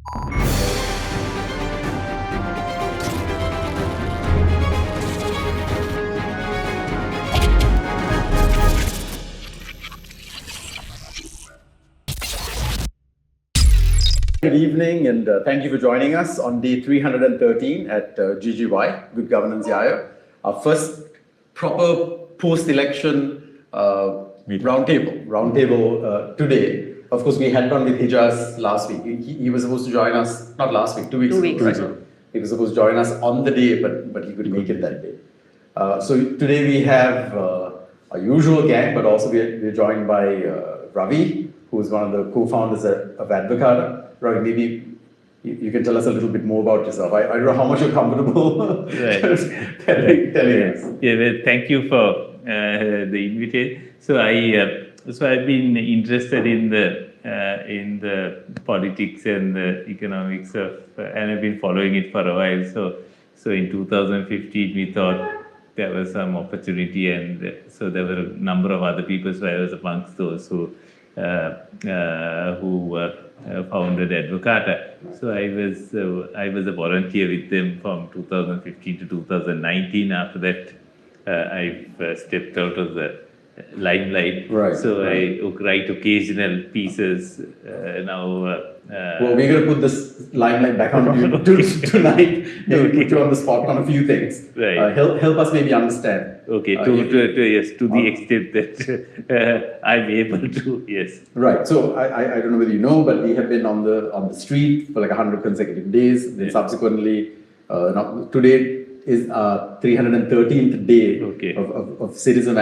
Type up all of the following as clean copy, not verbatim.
Good evening, and thank you for joining us on day 313 at GGY, Good Governance Yaya, our first proper post-election roundtable today. Of course, we had one with Hijaz last week. He was supposed to join us, not last week, 2 weeks ago. Right? He was supposed to join us on the day, but he couldn't make it that day. So today we have our usual gang, but also we're joined by Ravi, who is one of the co-founders of Advocata. Ravi, maybe you can tell us a little bit more about yourself. I don't know how much you're comfortable telling us. Yeah, well, thank you for the invitation. So I've been interested in the politics and the economics of, and I've been following it for a while. So in 2015 we thought there was some opportunity, and so there were a number of other people. So I was amongst those who founded Advocata. So I was a volunteer with them from 2015 to 2019. After that, I've stepped out of the limelight. Right. So I write occasional pieces now. Well, we're going to put this limelight back on you tonight. Maybe put you on the spot on a few things. Right. Help us maybe understand. Okay, to the extent that I'm able to, yes. Right. So I don't know whether you know, but we have been on the street for like 100 consecutive days. Then subsequently, today is our 313th day of citizen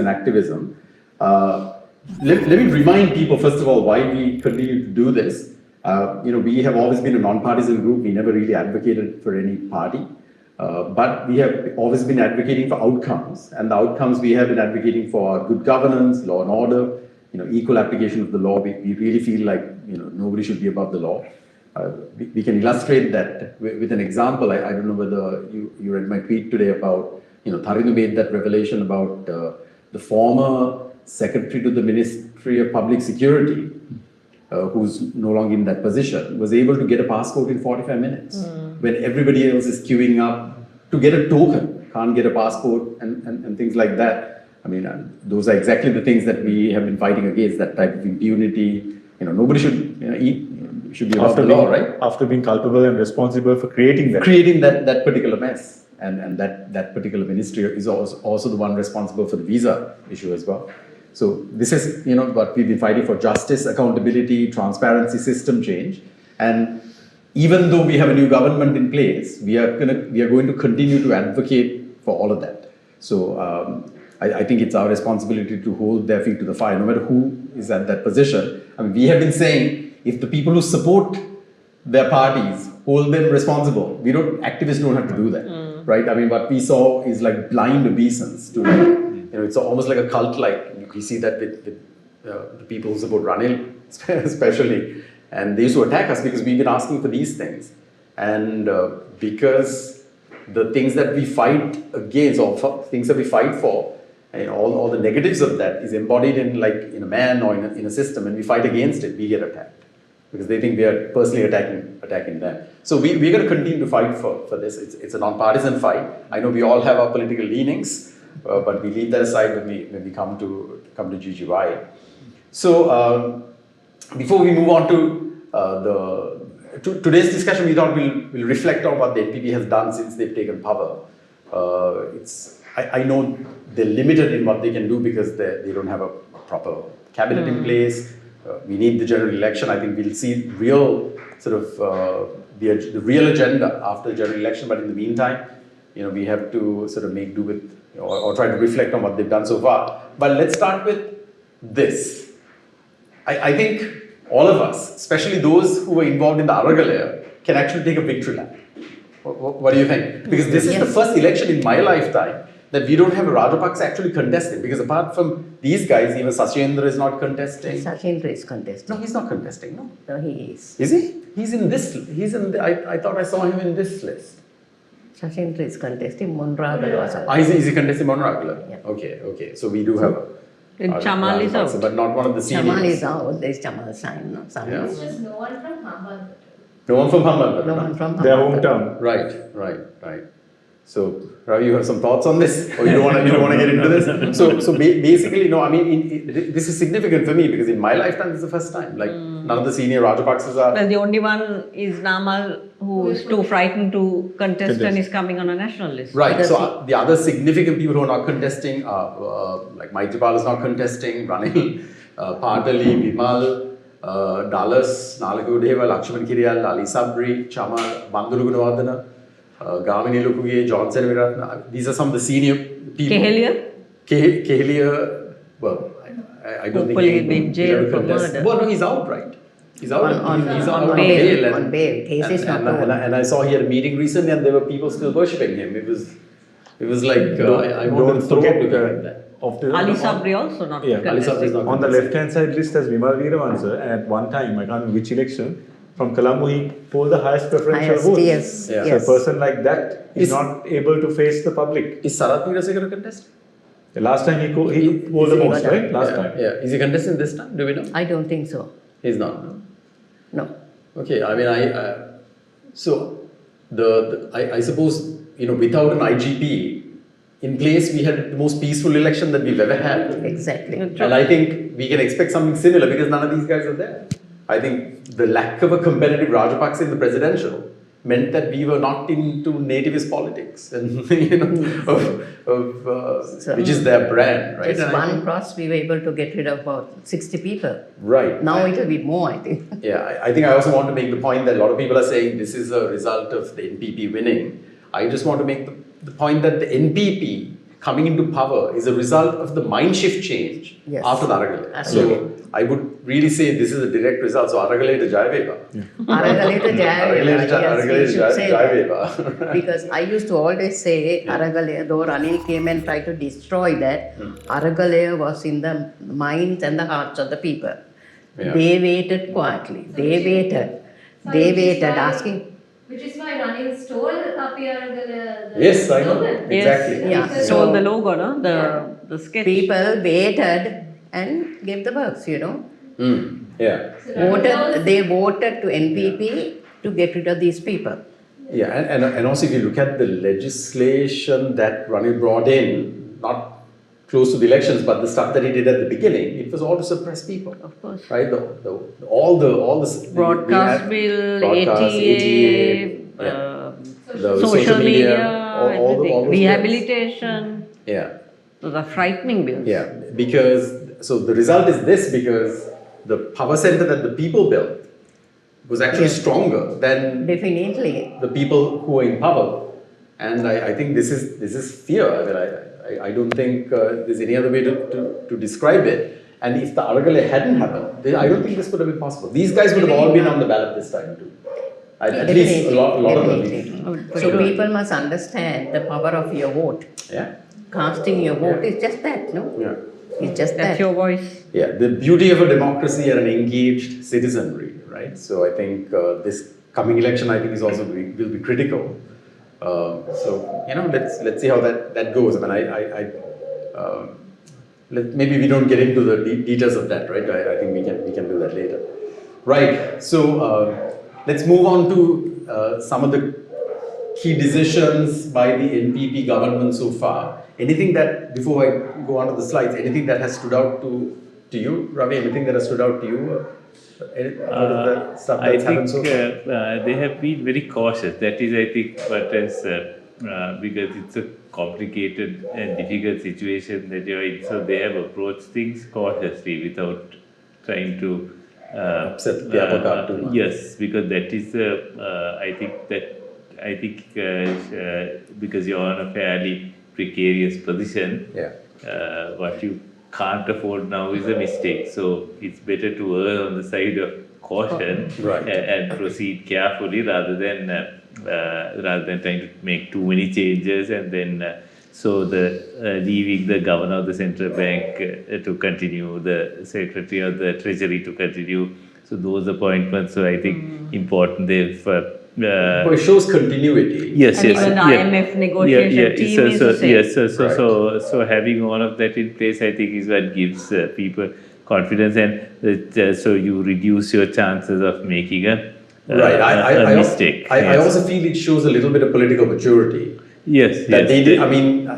activism. Let me remind people, first of all, why we continue to do this. We have always been a non-partisan group. We never really advocated for any party. But we have always been advocating for outcomes, and the outcomes we have been advocating for good governance, law and order, equal application of the law. We really feel like nobody should be above the law. We can illustrate that with an example. I don't know whether you read my tweet today about Tharinu made that revelation about the former secretary to the Ministry of Public Security, who's no longer in that position, was able to get a passport in 45 minutes. When everybody else is queuing up to get a token, can't get a passport and things like that. I mean, those are exactly the things that we have been fighting against, that type of impunity. Nobody should should be above the law, right? After being culpable and responsible for creating that particular mess. And that particular ministry is also the one responsible for the visa issue as well. So this is what we've been fighting for: justice, accountability, transparency, system change. And even though we have a new government in place, we are going to continue to advocate for all of that. So I think it's our responsibility to hold their feet to the fire, no matter who is at that position. I mean, we have been saying, if the people who support their parties hold them responsible, activists don't have to do that, right? I mean, what we saw is like blind obeisance to, it's almost like a cult. Like we see that with the people who support Ranil, especially. And they used to attack us because we've been asking for these things. And because the things that we fight against, or things that we fight for, and all the negatives of that is embodied in a man or in a system, and we fight against it, we get attacked. Because they think we are personally attacking them. So we're going to continue to fight for this. It's a non-partisan fight. I know we all have our political leanings, but we leave that aside when we come to GGY. So before we move on to today's discussion, we thought we'll reflect on what the NPP has done since they've taken power. I know they're limited in what they can do because they don't have a proper cabinet in place. We need the general election. I think we'll see real the real agenda after the general election. But in the meantime, we have to sort of make do with or try to reflect on what they've done so far. But let's start with this. I think all of us, especially those who were involved in the Aragalaya, can actually take a victory lap. What do you think? Because this is the first election in my lifetime that we don't have a Rajapaksa actually contesting. Because apart from these guys, even Sachendra is not contesting. Sachendra is contesting. No, he's not contesting, no? No, he is. Is he? He's in this, I thought I saw him in this list. Sachendra is contesting. Monragala also. Is he contesting Monragala? Yeah. Okay. So we do have a... Then Chamal is out. But not one of the seniors. Chamal is out. There is Chamal sign. No? Yeah. There's no one from Hambal. No one from Hambantota. No one from Their Hambantota. hometown. Right. So, Ravi, you have some thoughts on this, or you don't want to get into this? So basically, no. I mean, this is significant for me because in my lifetime, this is the first time. Like none of the senior Rajapaksas are. Well, the only one is Namal, who is too frightened to contest and is coming on a national list. Right. So the other significant people who are not contesting are like Maitripal is not contesting, Ranil, Partali, Vimal, Dallas, Nalakudeva, Lakshman Kiriyal, Ali Sabri, Chamar, Bandulu Gunawardana, Gamini Lukuge, Johnson Viratna. These are some of the senior people. Kehelia? Kehelia, well, I don't Hopefully think he'll be in jail for murder. Well, no, he's out, right? He's out he's on on bail. bail. On bail. Case is not over. And I saw he had a meeting recently and there were people still worshipping him. It was like, I want to throw up looking like that. Of the, Ali Sabri also not Yeah, Ali Sabri is contesting. not on the contesting. left-hand side list as Vimal Veeravansa, and at one time, I can't remember which election, from Colombo, he polled the highest preferential Highest, votes. yes, Yeah. So yes. a person like that is Is- not able to face the public. Is Sarath Veerasinghe going to contest? The last time he polled the he most, got right? Last yeah, time. Yeah. Is he contesting this time? Do we know? I don't think so. He's not. No? No. Okay. I mean, so I suppose, without an IGP in place, we had the most peaceful election that we've ever had. Exactly. And I think we can expect something similar because none of these guys are there. I think the lack of a competitive Rajapaksa in the presidential meant that we were not into nativist politics, and which is their brand, right? Just And I one think- cross, we were able to get rid of about 60 people. right. Now it will be more, I think. Yeah, I think I also want to make the point that a lot of people are saying this is a result of the NPP winning. I just want to make the point that the NPP coming into power is a result of the mind shift change Yes. after the Aragale. Absolutely. So I would really say this is a direct result. So Aragale to Jayaveva. Aragaleta Jayaveva, yes, we should say that. Jayaveva. Because I used to always say Aragalaya, though Ranil came and tried to destroy that, Aragalaya was in the minds and the hearts of the people. Yeah. They waited quietly. They waited, asking. Which is why Ranil stole up here the Yes, I know. slogan. Exactly. Yeah. Because- So the logo, no? The sketch. People waited and gave the works, Yeah. So Ranil They voted to NPP to get rid of these people. Yeah, and also if you look at the legislation that Ranil brought in, not close to the elections, but the stuff that he did at the beginning, it was all to suppress people. Of course. Right? All the Broadcast bill, broadcast, ATA, yeah. So The social media, all everything. those bills. Rehabilitation. Yeah, Those are frightening bills. yeah. So the result is this because the power center that the people built was actually Yes. stronger than Definitely. the people who are in power, and I think this is fear. I mean, I don't think there's any other way to describe it. And if the Aragale hadn't happened, I don't think this would have been possible. These guys would have all been on the ballot this time too. At least a lot of them. Definitely. So people must understand the power of your vote. Yeah, Casting your vote is just that, no? yeah, It's just That's that. your voice. yeah. The beauty of a democracy and an engaged citizenry, right? So I think this coming election, I think, is also will be critical. So let's see how that goes. I mean, maybe we don't get into the details of that, right? I think we can do that later. Right. So let's move on to some of the key decisions by the NPP government so far. Anything that, before I go on to the slides, anything that has stood out to you, Ravi? Anything that has stood out to you? Out of the stuff I that's happened think so far? they have been very cautious. That is, I think, what has because it's a complicated and difficult situation that you're in. So they have approached things cautiously without trying to Upset the apple cart too much. Yes, because that is I think because you're on a fairly precarious position. Yeah. What you can't afford now is a mistake. So it's better to err on the side of caution Right. and proceed carefully rather than trying to make too many changes and then so leaving the governor of the central bank to continue, the secretary of the treasury to continue. So those appointments are, I think, important. They've But it shows continuity. yes, And yes, even the yeah. IMF negotiation team so, is so, the same. yes, so having all of that in place, I think, is what gives people confidence, and so you reduce your chances of making a Right. a mistake. I Yes. also feel it shows a little bit of political maturity. Yes, That yes. they did, I mean,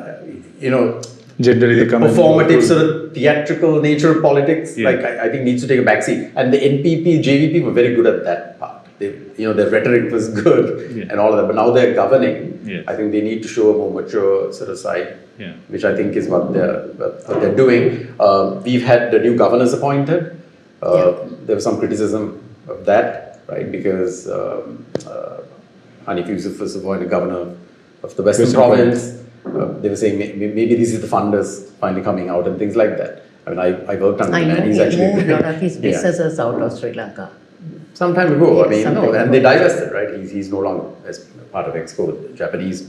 Generally, they come and performative sort of theatrical nature of politics, Yeah. like I think needs to take a backseat. And the NPP, JVP were very good at that part. They, their rhetoric was good Yeah. and all of that, but now they're governing. Yes. I think they need to show a more mature sort of side, Yeah. which I think is what they're doing. We've had the new governors appointed. There was some criticism of that, right? Because Hanif Yusuf was appointed governor of the Western Province. They were saying maybe this is the funders finally coming out and things like that. I mean, I worked under I him know and he's he actually moved a lot of his Yeah. businesses out of Sri Lanka. Some time ago. I mean, Some no, time and they ago. divested, right? He's no longer as part of Expo. The Japanese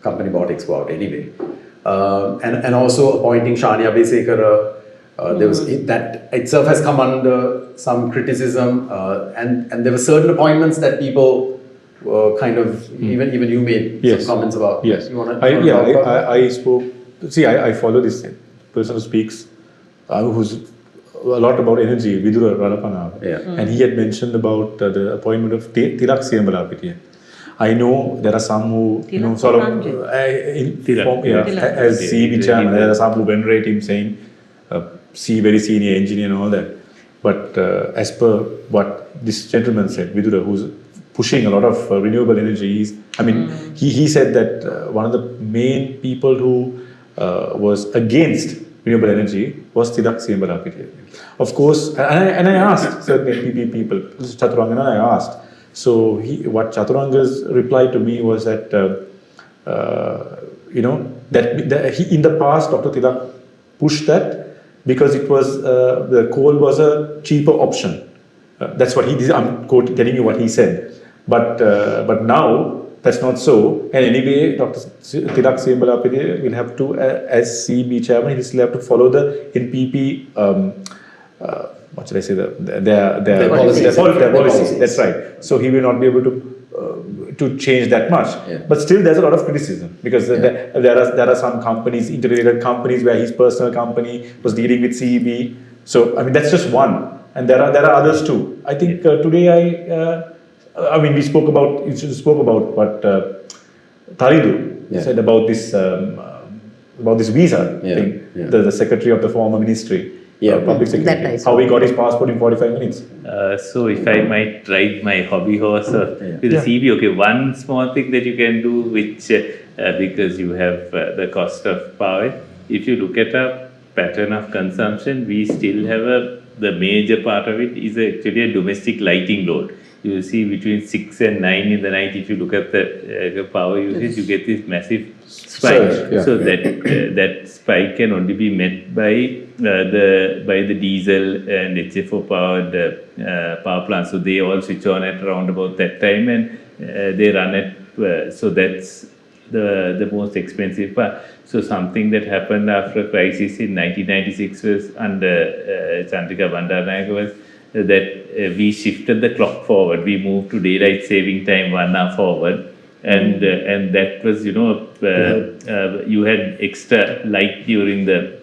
company bought Expo out anyway. And also appointing Shania Besekara. There was that itself has come under some criticism, and there were certain appointments that people kind of even you made Yes. some comments about. Yes. You wanna I talk about? I spoke. See, I follow this person who speaks, who's a lot about energy, Vidura Ralapana. Yeah. And he had mentioned about the appointment of Tilak Siyambalapitiya. I know there are some who, Tilak sort of, Tilak. as CB chairman, Yeah. there are some who venerate him saying, very senior engineer and all that. But as per what this gentleman said, Vidura, who's pushing a lot of renewable energy, he said that one of the main people who was against renewable energy was Tilak Siyambalapitiya. Of course, and I asked certain NPP people, Chaturanga, I asked. So what Chaturanga's reply to me was that, that he, in the past, Dr. Tilak pushed that because it was, the coal was a cheaper option. That's what I'm telling you what he said. But now, that's not so. And anyway, Dr. Tilak Siyambalapitiya will have to, as CB chairman, he will still have to follow the NPP, what should I say, their policies. That's right. So he will not be able to change that much. Yeah. But still, there's a lot of criticism because there are some companies, interrelated companies, where his personal company was dealing with CEB. So that's just one, and there are others too. I think today we spoke about what Taridu said about this visa thing. Yeah. The secretary of the former ministry. Public That secretary. I saw. How he got his passport in 45 minutes. So if I might ride my hobby horse with the CB, okay, one small thing that you can do, which because you have the cost of power, if you look at a pattern of consumption, we still have the major part of it is actually a domestic lighting load. You will see between 6 and 9 in the night, if you look at the power usage, you get this massive spike. Surge, So that spike can only be met by the diesel and HFO powered power plants. So they all switch on at around about that time, and they run at so that's the most expensive part. So something that happened after a crisis in 1996 was under Chandrika Bandaranaike was that we shifted the clock forward. We moved to daylight saving time 1 hour forward. And that was, you had extra light during the,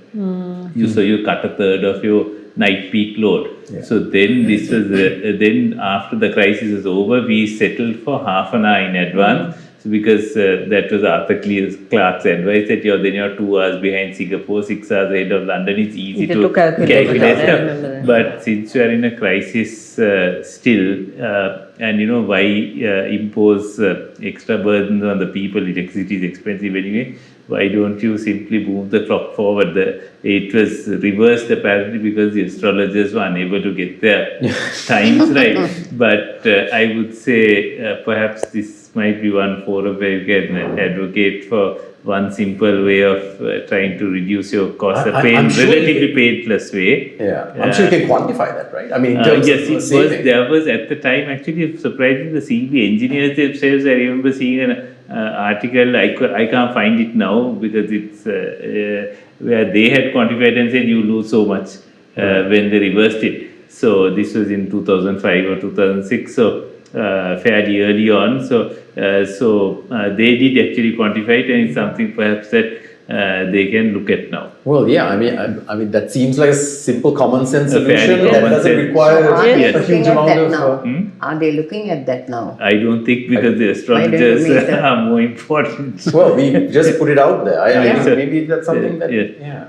so you cut a third of your night peak load. Yeah. So then this was, then after the crisis was over, we settled for half an hour in advance. So because that was Arthur Clarke's advice that then you're 2 hours behind Singapore, 6 hours ahead of London. It's easy to calculate. I remember that. But since you are in a crisis still, and why impose extra burdens on the people? Electricity is expensive anyway. Why don't you simply move the clock forward? It was reversed apparently because the astrologers were unable to get their times right. But I would say perhaps this might be one forum where you can advocate for one simple way of trying to reduce your costs, I'm sure relatively painless way. Yeah, I'm sure you can quantify that, right? I mean, in terms yes, of it was. saving. There was at the time actually surprisingly the CB engineers themselves. I remember seeing an article. I can't find it now because it's where they had quantified and said you lose so much when they reversed it. So this was in 2005 or 2006. So fairly early on. So they did actually quantify it, and it's something perhaps that they can look at now. Well, yeah, I mean that seems like a simple common sense A fairly solution that common doesn't sense. require Are they Yes. a looking huge at amount that of. now? Are they looking at that now? I don't think because the astrologers make a- are more important. Well, we just put it out there. I Yeah. think maybe that's something that. Yeah. Yeah.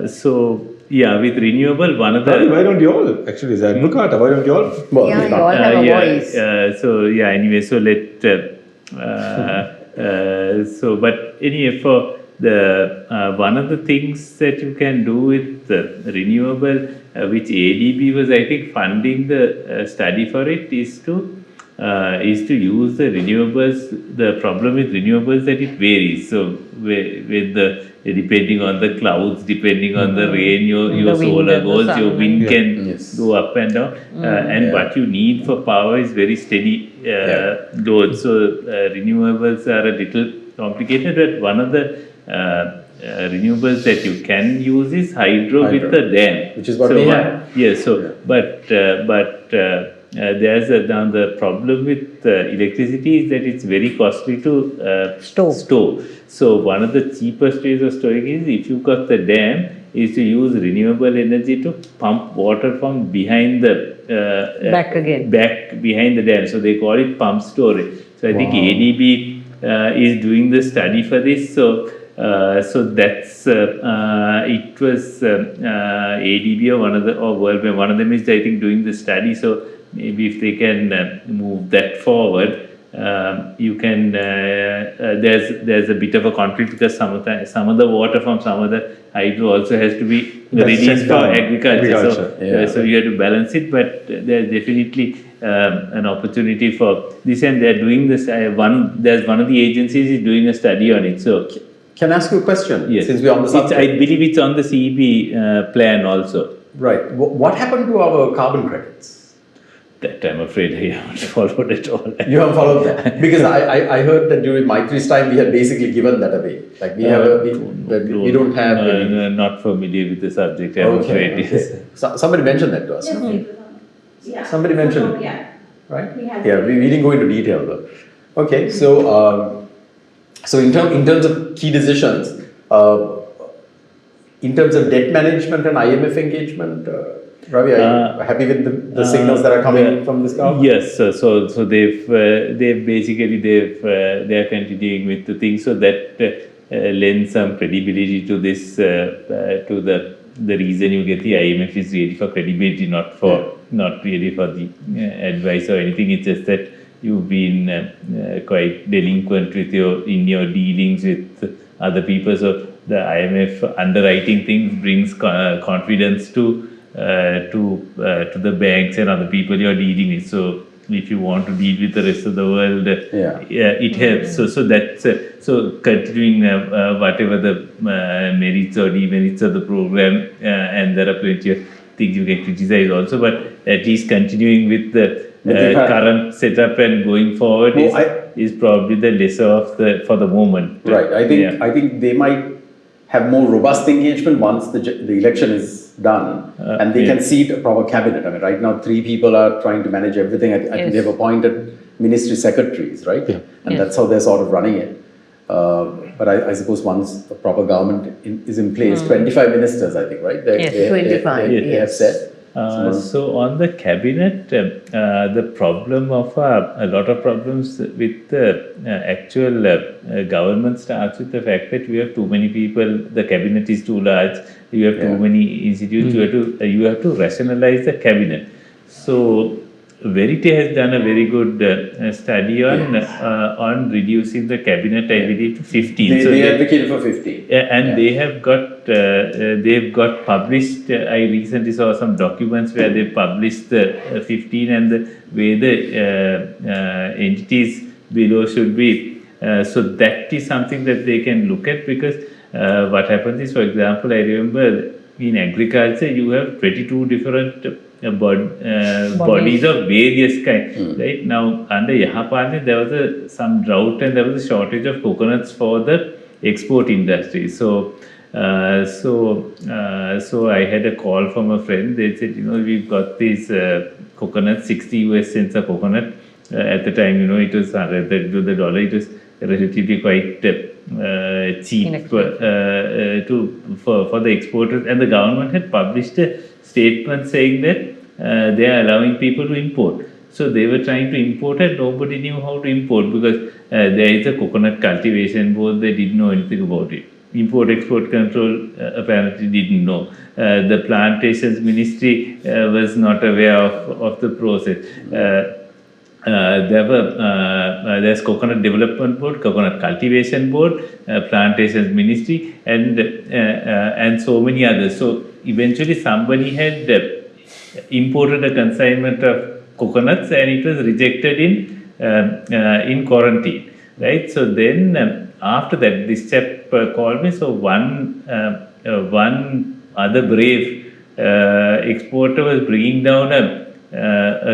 So yeah, with renewable, one of Ravi, the why don't you all, actually, as an advocate, why don't you all? Well, Yeah, he's you not- all have a voice. so yeah, anyway, so but anyway, for the one of the things that you can do with renewable, which ADB was, I think, funding the study for it, is to use the renewables. The problem with renewables that it varies. So with the depending on the clouds, depending on the rain, your The wind solar and the goes, sun. your wind Yeah. can Yes. go up and down, and Yeah. what you need for power is very steady load. So renewables are a little complicated, but one of the renewables that you can use is hydro. Hydro. With the dam, Which is what so we have. Yes, so Yeah. there's now the problem with electricity is that it's very costly to store. So one of the cheapest ways of storing is, if you got the dam, is to use renewable energy to pump water from behind the Back again. back behind the dam. So they call it pump storage. So I think ADB is doing the study for this. So that's it was ADB or World Bank. One of them is, I think, doing the study. So maybe if they can move that forward, you can. There's a bit of a conflict because some of the water from some of the hydro also has to be That's released just for done. agriculture. Yeah. So you have to balance it, but there's definitely an opportunity for this, and they're doing this. There's one of the agencies is doing a study on it. So Can I ask you a question? yes, Since we're on the subject. I believe it's on the CEB plan also. Right. What happened to our carbon credits? That I'm afraid I haven't followed at all. You haven't followed that? Because I heard that during Maitri's time we had basically given that away. Like we have we don't have any. Not familiar with the subject. I'm afraid. Okay. Yes. Somebody mentioned that to us. Yes, no? it was on. Yeah. Somebody mentioned it. Yeah. Right? We had- Yeah, we didn't go into detail though. Okay, so in terms of key decisions, in terms of debt management and IMF engagement, Ravi, are you happy with the signals that are coming from this government? Yes, so they've basically they are continuing with the thing, so that lends some credibility to this to the reason you get the IMF is really for credibility, not really for the advice or anything. It's just that you've been quite delinquent in your dealings with other people. So the IMF underwriting things brings confidence to the banks and other people you're dealing with. So if you want to deal with the rest of the world, it helps. So that's so continuing whatever the merits or demerits of the program, and there are plenty of things you can criticize also, but at least continuing with the current setup and going forward is probably the lesser of for the moment. Right. I think they might have more robust engagement once the election is done, and they can seat a proper cabinet. I mean, right now 3 people are trying to manage everything. I think they've appointed ministry secretaries, right? Yeah. And that's how they're sort of running it. But I suppose once a proper government is in place, 25 ministers, I think, right? Yes, 25, They have said. So on the cabinet, the problem of a lot of problems with the actual government starts with the fact that we have too many people. The cabinet is too large. You have too many institutes. You have to rationalize the cabinet. So Verite has done a very good study on reducing the cabinet, I believe, to 15. They advocated for 15. And they have got published. I recently saw some documents where they published the 15 and the way the entities below should be. So that is something that they can look at, because what happens is, for example, I remember in agriculture you have 22 different bodies of various kinds. Right now, under Yahapalne, there was some drought and there was a shortage of coconuts for the export industry. So I had a call from a friend. They said, we've got these coconuts, 60 US cents a coconut. At the time, it was $100 to the dollar. It was relatively quite cheap for the exporters, and the government had published a statement saying that they are allowing people to import. So they were trying to import and nobody knew how to import because there is a coconut cultivation board, they didn't know anything about it. Import-export control apparently didn't know. The plantations ministry was not aware of the process. There's coconut development board, coconut cultivation board, plantations ministry, and so many others. So eventually somebody had imported a consignment of coconuts and it was rejected in quarantine, right? So then after that, this chap called me. So one other brave exporter was bringing down a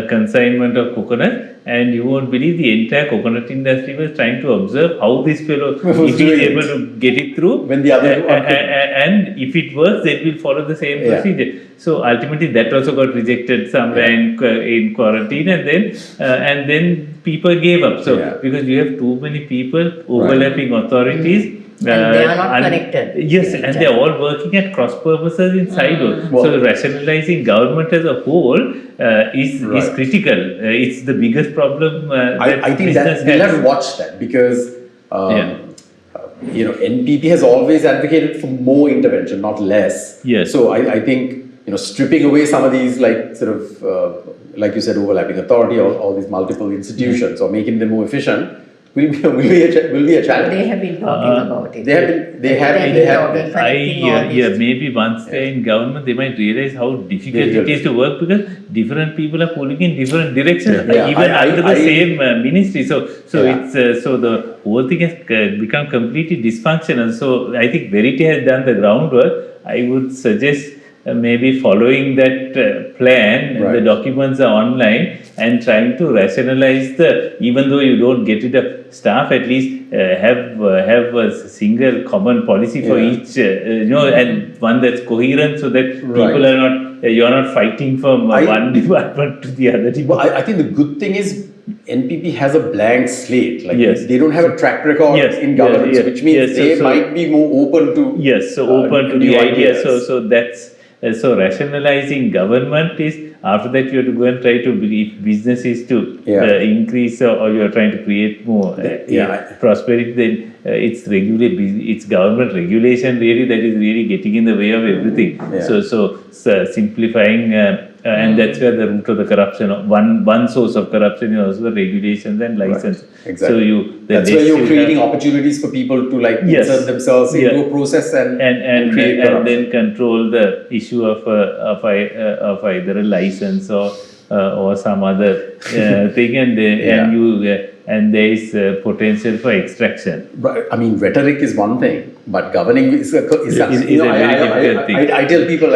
consignment of coconut, and you won't believe the entire coconut industry was trying to observe how this fellow, if he is able to get it through, when the other and if it works, they will follow the same procedure. So ultimately, that also got rejected somewhere in quarantine, and then people gave up. So because you have too many people overlapping authorities. And they are not connected. Yes, and they are all working at cross purposes in silos. So rationalizing government as a whole is critical. It's the biggest problem. I think that we'll have to watch that because NPP has always advocated for more intervention, not less. Yes. So I think stripping away some of these like you said, overlapping authority, all these multiple institutions, or making them more efficient. Will be a challenge. They have been talking about it. They have. Maybe once they're in government, they might realize how difficult it is to work because different people are pulling in different directions, even under the same ministry. So it's so the whole thing has become completely dysfunctional. So I think Verity has done the groundwork. I would suggest maybe following that plan. The documents are online and trying to rationalize even though you don't get rid of staff, at least have a single common policy for each, and one that's coherent so that people are not, you're not fighting from one department to the other department. Well, I think the good thing is NPP has a blank slate. They don't have a track record in governance, which means they might be more open to open to new the idea. ideas. So that's so rationalizing government is after that you have to go and try to if business is to increase or you are trying to create more prosperity, then it's government regulation really that is really getting in the way of everything. So simplifying and that's where the root of the corruption, one source of corruption is also the regulations and license. Exactly. So that's where you're creating opportunities for people to insert themselves into a process and create corruption. And then control the issue of either a license or some other thing, and there is potential for extraction. But, I mean, rhetoric is one thing, but governing is a very difficult thing. I tell people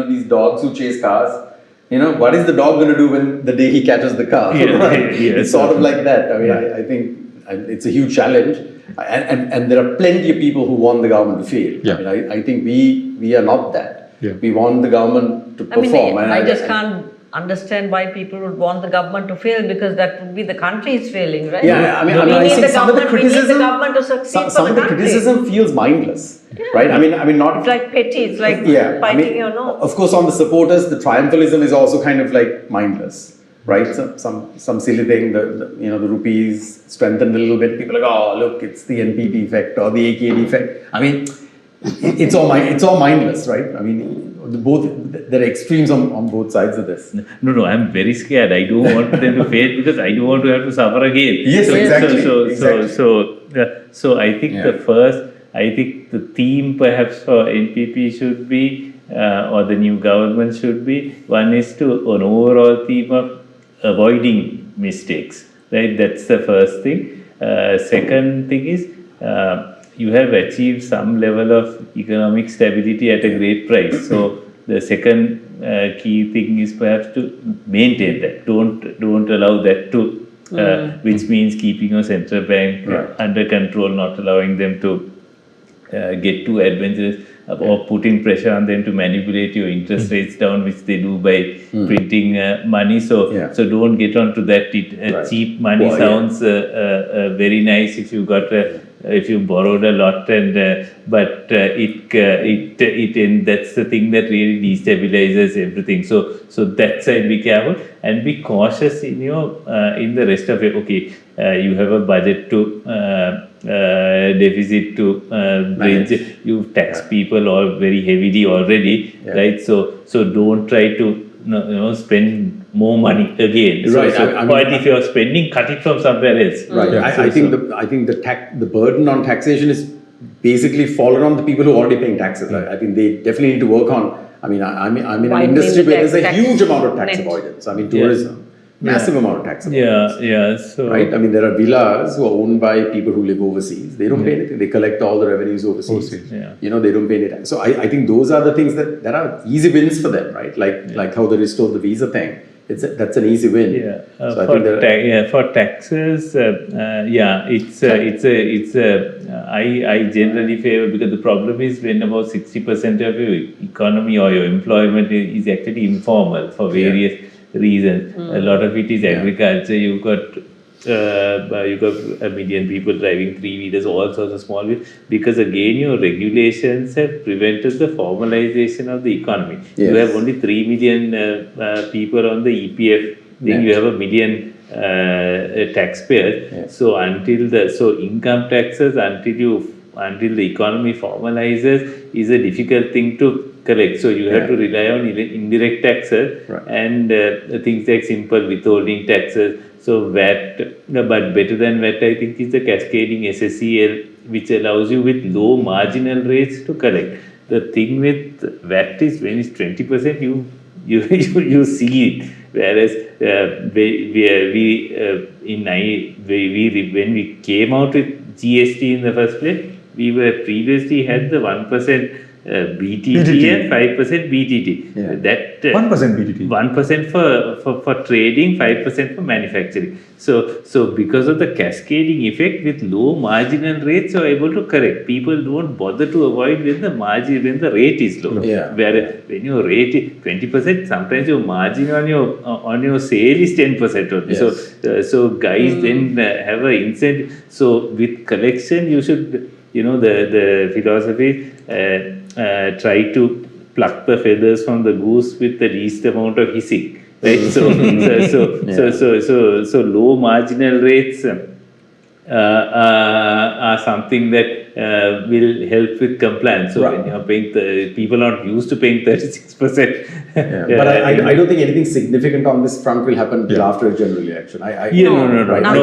these dogs who chase cars. What is the dog going to do when the day he catches the car? It's sort of like that. I mean, I think it's a huge challenge, and there are plenty of people who want the government to fail. I mean, I think we are not that. We want the government to perform. I just can't understand why people would want the government to fail because that would be the country is failing, right? I think some of the criticism, we need the government to succeed some of the criticism feels mindless, right? I mean, not. It's like petty. It's like biting your nose. Of course, on the supporters, the triumphalism is also kind of like mindless, right? Some silly thing. The rupees strengthened a little bit. People are like, oh look, it's the NPP effect or the AKD effect. I mean, it's all mindless, right? I mean. There are extremes on both sides of this. No, I'm very scared. I don't want them to fail because I don't want to have to suffer again. Yes, exactly. So I think the theme perhaps for NPP should be, or the new government should be, one is an overall theme of avoiding mistakes, right? That's the first thing. Second thing is, you have achieved some level of economic stability at a great price. So the second key thing is perhaps to maintain that. Don't allow that to, which means keeping your central bank under control, not allowing them to get too adventurous or putting pressure on them to manipulate your interest rates down, which they do by printing money. So don't get onto that. Cheap money sounds very nice if you got if you borrowed a lot and but that's the thing that really destabilizes everything. So that side, be careful and be cautious in your in the rest of it. Okay, you have a budget to deficit to bridge. You tax people all very heavily already, right? So don't try to spend more money again. Right. But if you're spending, cut it from somewhere else. Right. I think the burden on taxation is basically fallen on the people who are already paying taxes. I think they definitely need to work on. I'm in an industry where there's a huge amount of tax avoidance. Tourism, massive amount of tax avoidance. So right. There are villas who are owned by people who live overseas. They don't pay anything. They collect all the revenues overseas. They don't pay any tax. So I think those are the things that are easy wins for them, right? Like how they restored the visa thing. That's an easy win. For taxes, I generally favor, because the problem is when about 60% of your economy or your employment is actually informal for various reasons. A lot of it is agriculture. You've got a million people driving 3-wheelers, all sorts of small wheels, because again your regulations have prevented the formalization of the economy. You have only 3 million people on the EPF, then you have a million taxpayers. So income taxes until the economy formalizes is a difficult thing to collect. So you have to rely on indirect taxes and things like simple withholding taxes. So VAT, but better than VAT, I think, is the cascading SSCL, which allows you with low marginal rates to collect. The thing with VAT is when it's 20%, you see it. Whereas when we came out with GST in the first place, we were previously had the 1% BTT and 5% BTT. That 1% BTT. 1% for trading, 5% for manufacturing. So because of the cascading effect, with low marginal rates, you are able to correct. People don't bother to avoid when the rate is low. Whereas when your rate is 20%, sometimes your margin on your sale is 10% only. So guys then have an incentive. So with collection, you should, the philosophy, try to pluck the feathers from the goose with the least amount of hissing, right? So low marginal rates are something that will help with compliance. So when you're paying, people are not used to paying 36%. But I don't think anything significant on this front will happen till after a general election. Nothing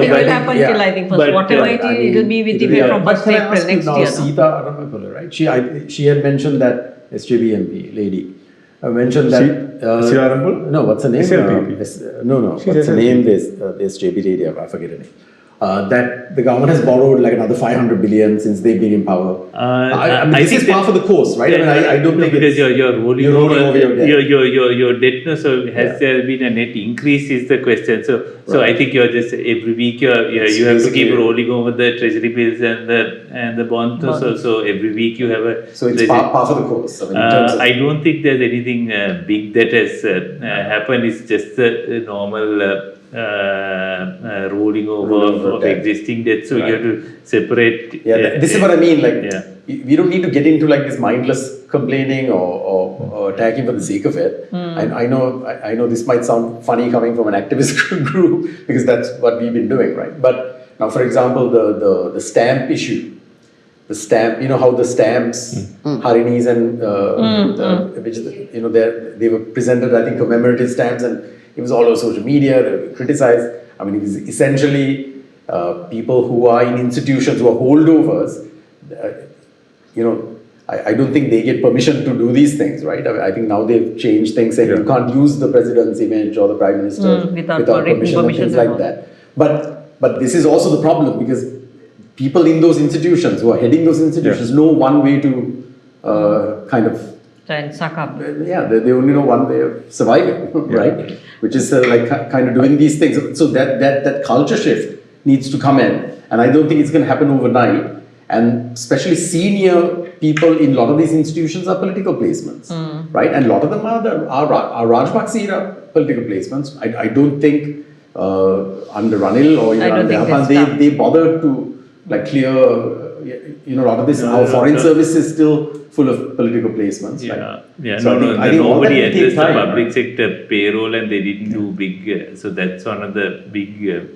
will happen till, I think, first. Whatever it will be with effect from 1st April next year. Sita Aramapala, right? She had mentioned that SJB MP lady mentioned that. No, what's her name? SLPP. No. What's her name? The SJB lady, I forget her name. That the government has borrowed like another 500 billion since they've been in power. This is par for the course, right? I don't think because you're rolling over your debt. No, so has there been a net increase is the question. So I think you're just every week you have to keep rolling over the treasury bills and the bonds. So every week you have a. So it's par for the course. I don't think there's anything big that has happened. It's just the normal. Rolling over of existing debt, so you have to separate. This is what I mean. We don't need to get into like this mindless complaining or attacking for the sake of it. I know this might sound funny coming from an activist group because that's what we've been doing, right? But now, for example, the stamp issue. The stamp, how the stamps, Harinis and they were presented, I think, commemorative stamps, and it was all over social media. They were criticized. I mean, it was essentially people who are in institutions who are holdovers. I don't think they get permission to do these things, right? I think now they've changed things, saying you can't use the president's image or the prime minister without permission and things like that. But this is also the problem, because people in those institutions who are heading those institutions know one way to kind of try and suck up. They only know one way of surviving, right? Which is kind of doing these things. So that culture shift needs to come in, and I don't think it's going to happen overnight. And especially senior people in a lot of these institutions are political placements, right? And a lot of them are Rajpaksa era political placements. I don't think under Ranil or under Dehapan, they bothered to clear a lot of this, our foreign service is still full of political placements. Yeah, right? yeah. So I think all that Nobody will take addressed the time, public right? sector payroll, and they didn't do big. So that's one of the big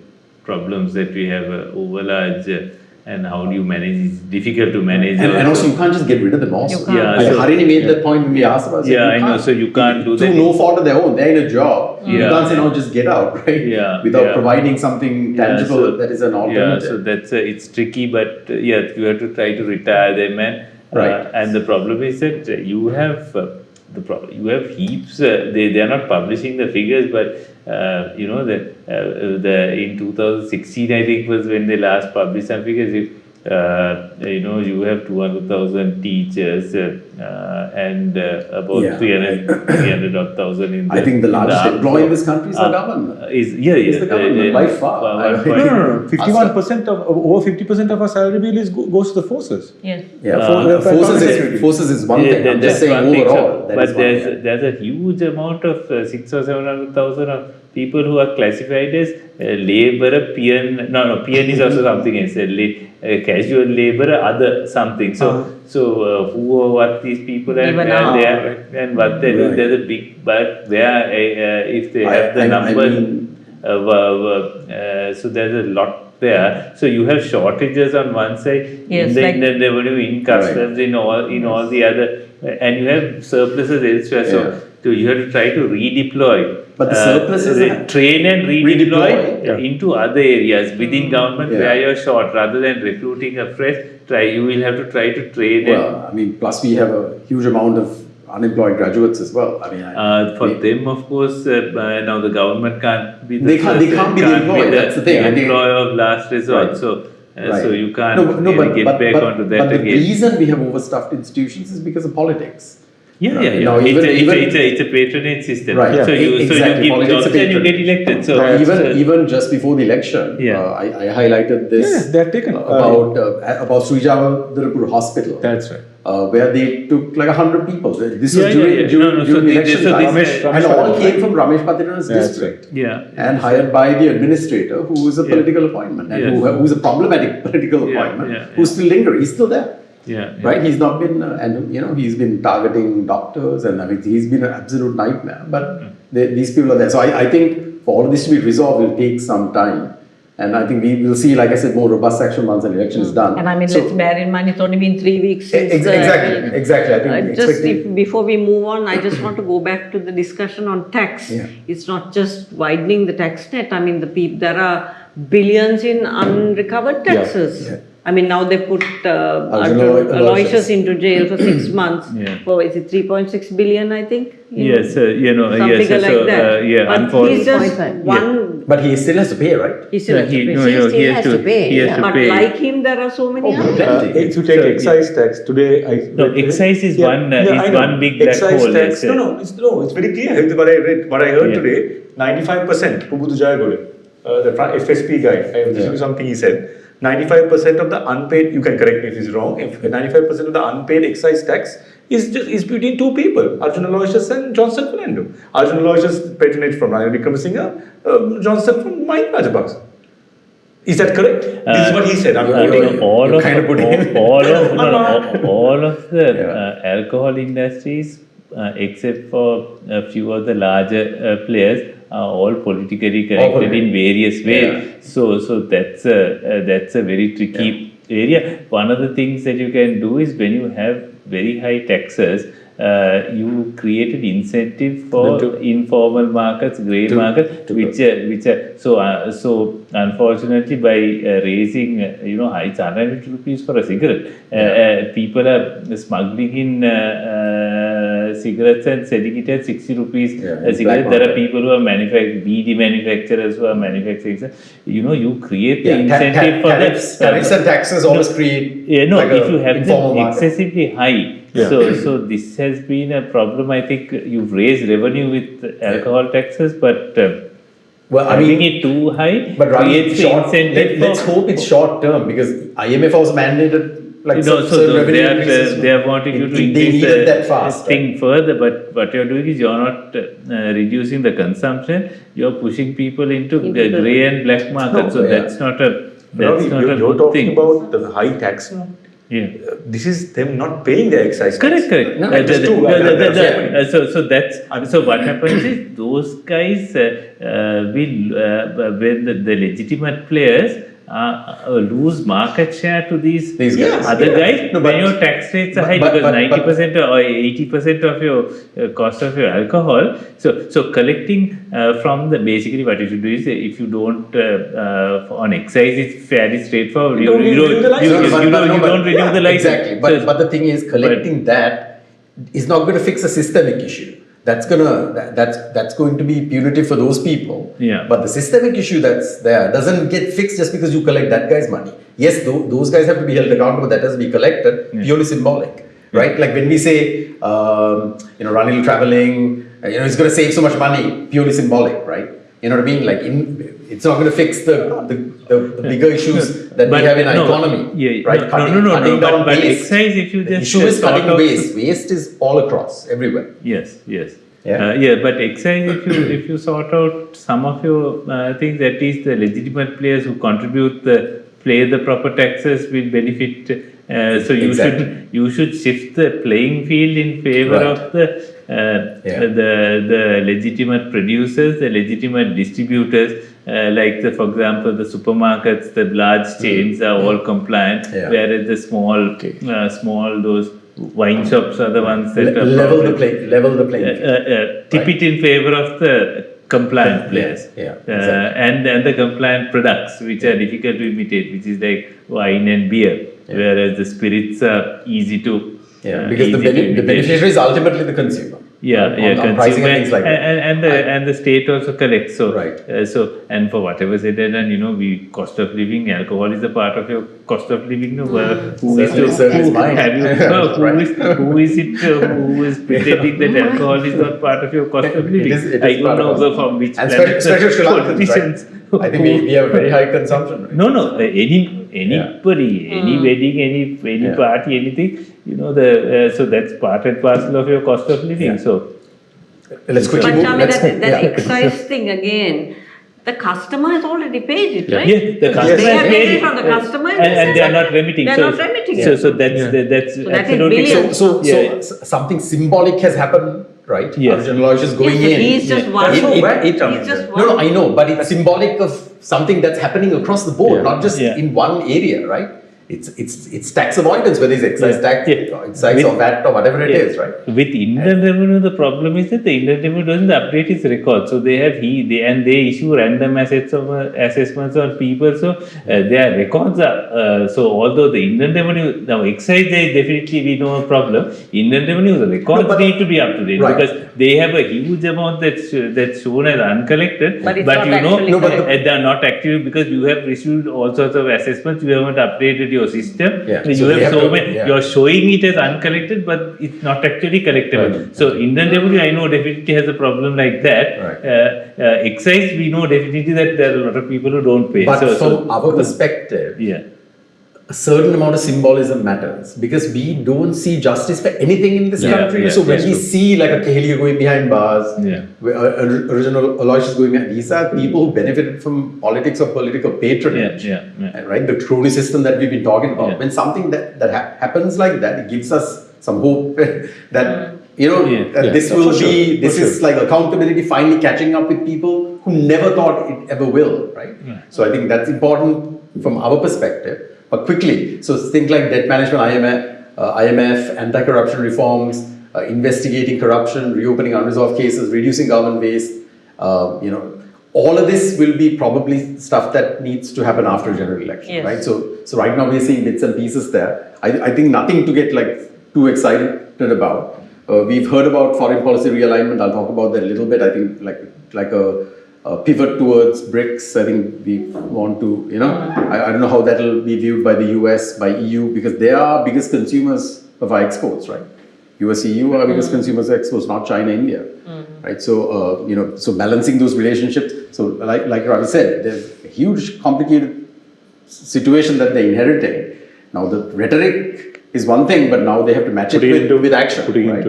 problems that we have, overlarge. And how do you manage? It's difficult to manage. And also, you can't just get rid of them also. You can't. Yeah, I mean, so- Harini made that point when we asked about it. Yeah, I know. So you can't do through that. no fault of their own. They're in a job. You Yeah. can't say, no, just get out, right? Yeah, Without yeah. providing something tangible so- that is an Yeah, alternative. so that's it's tricky, but you have to try to retire them, Right. and the problem is that you have you have heaps. They are not publishing the figures, but the in 2016 I think was when they last published some figures. You have 200,000 teachers and about Yeah. 300,000 in the. I think the in largest armed employer in force. this country is the government. Is the government, by far. No. 51% of over 50% of our salary bill goes to the forces. Yes. Yeah, forces is one thing. I'm just that's saying one thing, overall. that but is one thing. there's a huge amount of 600,000 or 700,000 of people who are classified as labourer, peon. No, peon is also something else. Casual labourer, other something. So who or what these people are, Even and now. they are, and what they do. There's a big but where if they have the I numbers. mean- So there's a lot there. So you have shortages on one side, Yes, in the like- Indian revenue, in customs, in all the other, and you have surpluses elsewhere. Yeah. So you have to try to redeploy. But the surpluses are- train and redeploy, yeah. into other areas within government Yeah. where you're short, rather than recruiting afresh. You will have to try to train. Well, I mean, plus we have a huge amount of unemployed graduates as well. I mean, For them, of course, now the government can't be the They can't be the employer, that's the thing. I think- employer of last resort. Right. So Right. you can't No, really get back onto that but the again. reason we have overstuffed institutions is because of politics. Yeah. Now, It's even- it's a patronage system. Right. So you Exactly. give Politics jobs is a and you get patronage. elected. So Even just before the election, Yeah. I highlighted this Yeah, they have taken about Srijawadharapur Hospital. That's right. Where they took like 100 people. This was Yeah, during, yeah. during, No, so during this- election so time. this- and all Ramesh came from Ramesh Patina's That's district. yeah. And hired by the administrator, who is a political appointment and Yes. who's a problematic political Yeah, appointment, yeah, who's still lingering. He's still there. Yeah. Right? He's not been, and he's been targeting doctors, and I mean, he's been an absolute nightmare. But these people are there. So I think for all of this to be resolved, will take some time. And I think we will see, like I said, more robust action once the election is done. And I mean, So- let's bear in mind, it's only been 3 weeks since Exactly. I think just expecting- before we move on, I just want to go back to the discussion on tax. Yeah. It's not just widening the tax net. I mean, there are billions in unrecovered taxes. Yeah. I mean, now they put Aloysius. Aloysius into jail for 6 months. Yeah. For is it 3.6 billion? I think. Yes, Some yes. figure like that. Yeah, But unfortunately. he's just 3.5. one. But he still has to pay, right? He still has to pay. He still has to pay, He has yeah. to But pay. like him, there are so many others. plenty. If you take So, excise tax today, No, excise is one, is I know. one big black excise hole, Tax, yes, it's very clear. What I read, what I heard Yeah. today, 95%. Pubudu Jayagole, the FSP guy. This is something he said. 95% of the unpaid. You can correct me if it's wrong. If 95% of the unpaid excise tax is between two people, Arjun Aloysius and Johnson Fernando. Arjun Aloysius patronage from Ranil Wickremesinghe, Johnson from Mahindra Rajapaksa. Is that correct? This is what he said. I'm quoting. All of the Yeah. alcohol industries, except for a few of the larger players, are all politically connected in various ways. Yeah. So that's a very tricky area. One of the things that you can do is when you have very high taxes, you create an incentive for informal markets, grey markets, which are so unfortunately by raising high, it's 150 rupees for a cigarette. People are smuggling in cigarettes and selling it at 60 rupees Yeah, a cigarette. There are market. people who are BD manufacturers who are manufacturing. You create the Yeah, incentive for tariffs and taxes always create. like if a you have informal them market. excessively high. Yeah. So this has been a problem. I think you've raised revenue with alcohol taxes, but Well, I having mean, it too high but Ravi, creates the incentive. let's hope it's short term because IMF also mandated like So certain revenue increases. they are wanting you to They increase needed the that fast, thing further, but what you're doing is you're not reducing the consumption. You're pushing people into the grey and black market. No, So yeah. that's not a That's Ravi, not a you're good talking thing. about the high tax. Yeah. This is them not paying their excise tax. Correct. No, just The- true. so that's so what happens is those guys will when the legitimate players lose market share to these guys. other Yeah. guys. No, when your tax rates are high, but- because but- 90% or 80% of your cost of your alcohol. So collecting from the basically what you should do is if you don't on excise, it's fairly straightforward. You don't renew the license. You don't renew the license. Exactly. But the thing is, collecting that is not going to fix a systemic issue. That's going to be punitive for those people. Yeah. But the systemic issue that's there doesn't get fixed just because you collect that guy's money. Yes, those guys have to be held accountable. That has to be collected. Purely symbolic, right? Like when we say, Ranil traveling, it's going to save so much money. Purely symbolic, right? You know what I mean? Like it's not going to fix the bigger issues that we have in our economy, right? Cutting down but waste. excise, if you The just issue is sort cutting of- waste. Waste is all across, everywhere. Yes. Yeah. But excise, if you sort out some of your things, that is the legitimate players who contribute pay the proper taxes will benefit. So Exactly. you should shift the playing field in favor Right. of the legitimate producers, the legitimate distributors. For example, the supermarkets, the large chains are all compliant, Yeah. whereas the small those wine shops are the ones that are Level probably- the playing field. tip it in favor of the compliant players. Exactly. And the compliant products which are difficult to imitate, which is like wine and beer, whereas the spirits are easy to Because the easy to imitate. beneficiary is ultimately the consumer. On pricing consumer and things like that. and the state also collects. So Right. And for whatever said and done, we cost of living, alcohol is a part of your cost of living. Certainly is mine. Who is it who is pretending that alcohol is not part of your cost of living? It is I don't part of know us. from which And planet special Sri the Lankans, politicians. right? I think we have very high consumption. Right? No. Anybody, any wedding, any party, anything. So that's part and parcel of your cost of living. Yeah. So Let's quickly But move. Shami, Let's that move. Yeah. excise thing again, the customer has already paid it, right? yeah, the customer They has have paid paid it, it from the customer and they are not remitting. They are not remitting. So that's So that is absolutely billions. So something symbolic has happened, right? Yes. Arjun Aloysius is going Yes, in. he's just one. It- He's just one. No, I know, but it's symbolic of something that's happening across the board, not just in one area, right? It's tax avoidance, whether it's excise tax, or excise or VAT or whatever it is, right? With Indian Revenue, the problem is that the Indian Revenue doesn't update its records. So they issue random assessments on people. So their records are so although the Indian Revenue now excise there is definitely we know a problem. Indian Revenue the records need to be up to date because they have a huge amount that's shown as uncollected. But it's not actually collected. They are not active because you have received all sorts of assessments. You haven't updated your system. Yeah. You So have they have so to- many. yeah. You're showing it as uncollected, but it's not actually collectible. Right. So Indian Revenue, I know definitely has a problem like that. Right. Excise, we know definitely that there are a lot of people who don't pay. But so, from our perspective, yeah. a certain amount of symbolism matters because we don't see justice for anything in this country. yeah, so when that's we true. see like a Kahelia going behind bars, Yeah. original Aloysius going behind, these are people who benefited from politics or political patronage. Yeah. Right, the crony system that we've been talking about. Yeah. When something that happens like that, it gives us some hope that this will be this is like accountability finally catching up with people who never thought it ever will, right? Yeah. So I think that's important from our perspective. But quickly, so things like debt management, IMF, anti-corruption reforms, investigating corruption, reopening unresolved cases, reducing government waste, all of this will be probably stuff that needs to happen after a general election, Yes. right? So right now we're seeing bits and pieces there. I think nothing to get too excited about. We've heard about foreign policy realignment. I'll talk about that a little bit. I think like a pivot towards BRICS. I think we want to, I don't know how that will be viewed by the US, by EU, because they are biggest consumers of our exports, right? US, EU are biggest consumers of exports, not China, India, right? So, so balancing those relationships. So like Ravi said, there's a huge complicated situation that they're inheriting. Now the rhetoric is one thing, but now they have to match it with action, right?